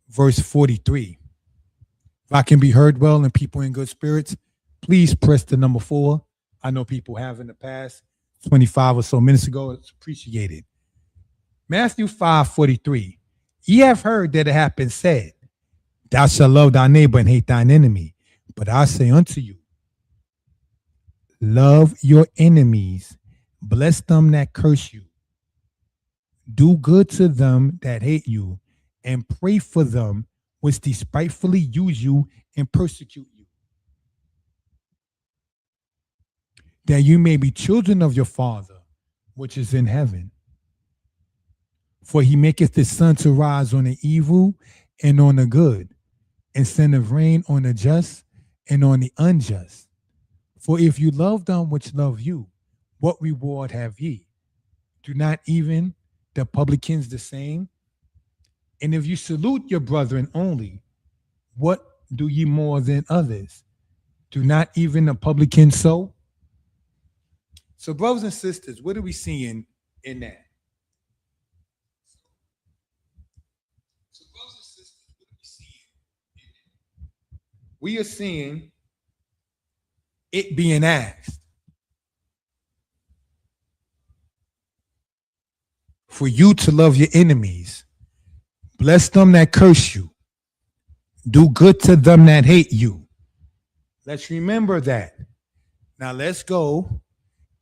verse 43, if I can be heard well and people in good spirits, please press the number 4. I know people have in the past, 25 or so minutes ago. It's appreciated. Matthew 5:43, ye have heard that it hath been said, thou shalt love thy neighbor and hate thine enemy. But I say unto you, love your enemies, bless them that curse you, do good to them that hate you, and pray for them which despitefully use you and persecute you, that you may be children of your Father which is in heaven. For he maketh his sun to rise on the evil and on the good, and sendeth rain on the just and on the unjust. For if you love them which love you, what reward have ye? Do not even the publicans the same? And if you salute your brethren only, what do ye more than others? Do not even the publicans so? So, brothers and sisters, what are we seeing in that? we are seeing it being asked for you to love your enemies, bless them that curse you, do good to them that hate you. Let's remember that. Now let's go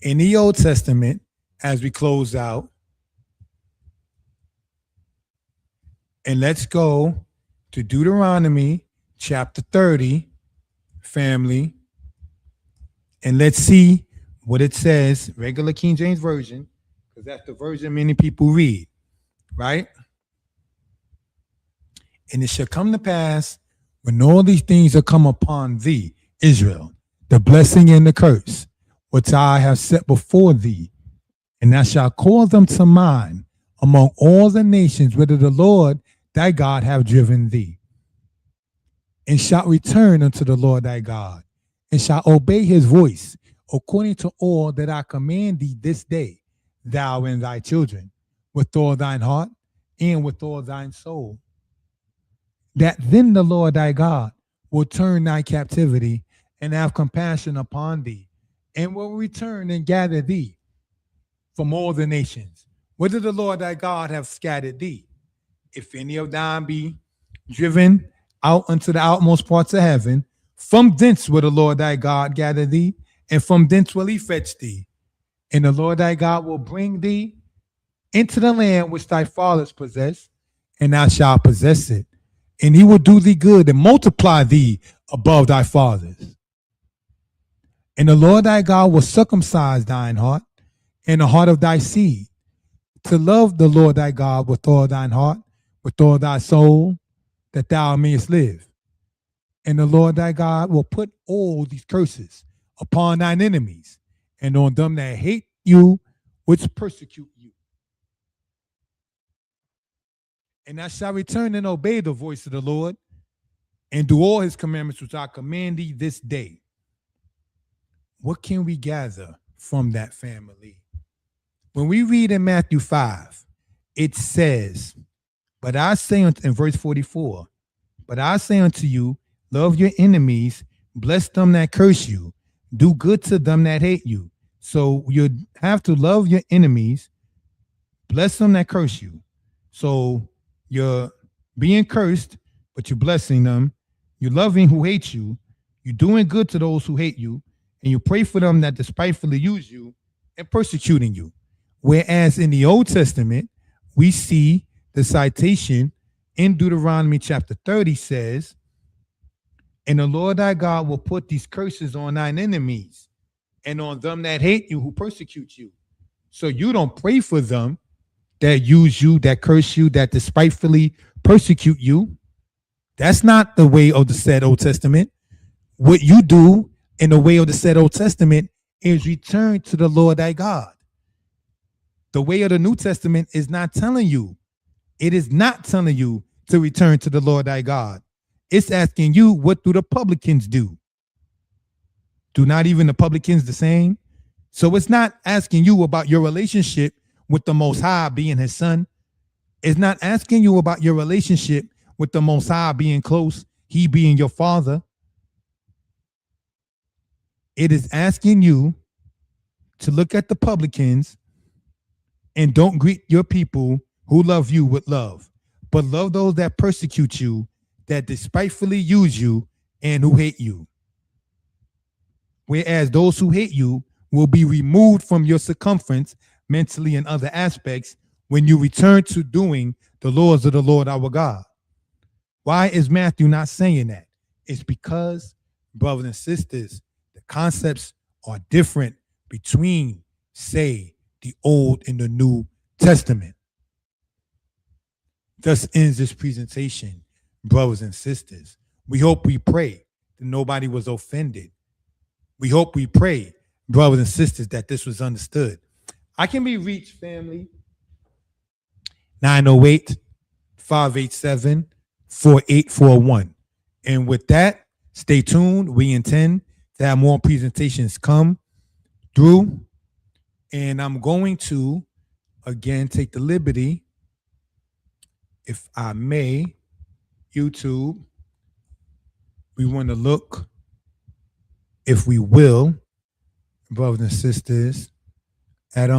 in the Old Testament as we close out. And let's go to Deuteronomy chapter 30, family. And let's see what it says, regular King James Version, because that's the version many people read, right? And it shall come to pass when all these things are come upon thee, Israel, the blessing and the curse, which I have set before thee, and thou shalt call them to mind among all the nations whither the Lord thy God have driven thee, and shalt return unto the Lord thy God, and shalt obey his voice, according to all that I command thee this day, thou and thy children, with all thine heart and with all thine soul. That then the Lord thy God will turn thy captivity and have compassion upon thee, and will return and gather thee from all the nations, whither the Lord thy God have scattered thee. If any of thine be driven out unto the outmost parts of heaven, from thence will the Lord thy God gather thee, and from thence will he fetch thee. And the Lord thy God will bring thee into the land which thy fathers possessed, and thou shalt possess it. And he will do thee good and multiply thee above thy fathers. And the Lord thy God will circumcise thine heart and the heart of thy seed, to love the Lord thy God with all thine heart, with all thy soul, that thou mayest live. And the Lord thy God will put all these curses upon thine enemies, and on them that hate you, which persecute you. And thou shalt return and obey the voice of the Lord, and do all his commandments which I command thee this day. What can we gather from that, family? When we read in Matthew 5, it says, but I say in verse 44, but I say unto you, love your enemies, bless them that curse you, do good to them that hate you. So you have to love your enemies, bless them that curse you. So you're being cursed, but you're blessing them. You're loving who hate you. You're doing good to those who hate you. And you pray for them that despitefully use you and persecuting you. Whereas in the Old Testament, we see the citation in Deuteronomy chapter 30 says, and the Lord thy God will put these curses on thine enemies and on them that hate you, who persecute you. So you don't pray for them that use you, that curse you, that despitefully persecute you. That's not the way of the said Old Testament. What you do in the way of the said Old Testament is return to the Lord thy God. The way of the New Testament is not telling you. It is not telling you to return to the Lord thy God. It's asking you, what do the publicans do? Do not even the publicans the same? So it's not asking you about your relationship with the Most High being his son. It's not asking you about your relationship with the Most High being close, he being your father. It is asking you to look at the publicans and don't greet your people who love you with love, but love those that persecute you, that despitefully use you, and who hate you. Whereas those who hate you will be removed from your circumference mentally and other aspects when you return to doing the laws of the Lord our God. Why is Matthew not saying that? It's because, brothers and sisters, the concepts are different between, say, the Old and the New Testament. Thus ends this presentation, brothers and sisters. We hope, we pray that nobody was offended. We hope, we pray, brothers and sisters, that this was understood. I can be reached, family, 908-587-4841. And with that, stay tuned. We intend to have more presentations come through. And I'm going to, again, take the liberty, if I may, YouTube, We want to look, if we will, brothers and sisters, at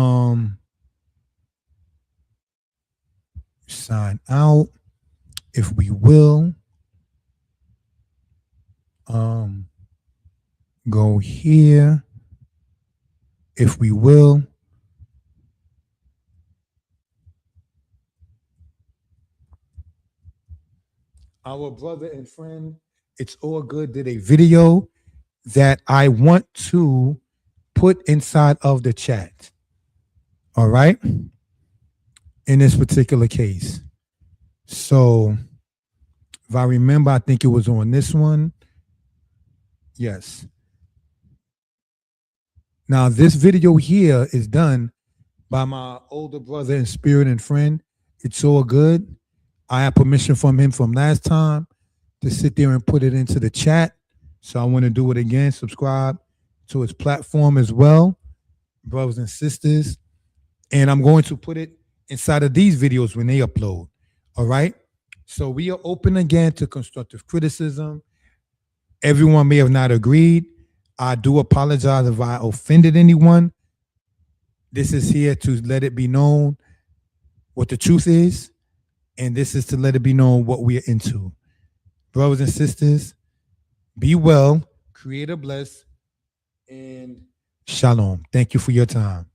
sign out, if we will, go here, if we will. Our brother and friend, It's All Good, did a video that I want to put inside of the chat. All right. In this particular case. So if I remember, I think it was on this one. Yes. Now, this video here is done by my older brother and spirit and friend. It's All Good. I have permission from him from last time to sit there and put it into the chat. So I want to do it again. Subscribe to his platform as well, brothers and sisters. And I'm going to put it inside of these videos when they upload. All right. So we are open again to constructive criticism. Everyone may have not agreed. I do apologize if I offended anyone. This is here to let it be known what the truth is. And this is to let it be known what we are into. Brothers and sisters, be well, create a bless, and shalom. Thank you for your time.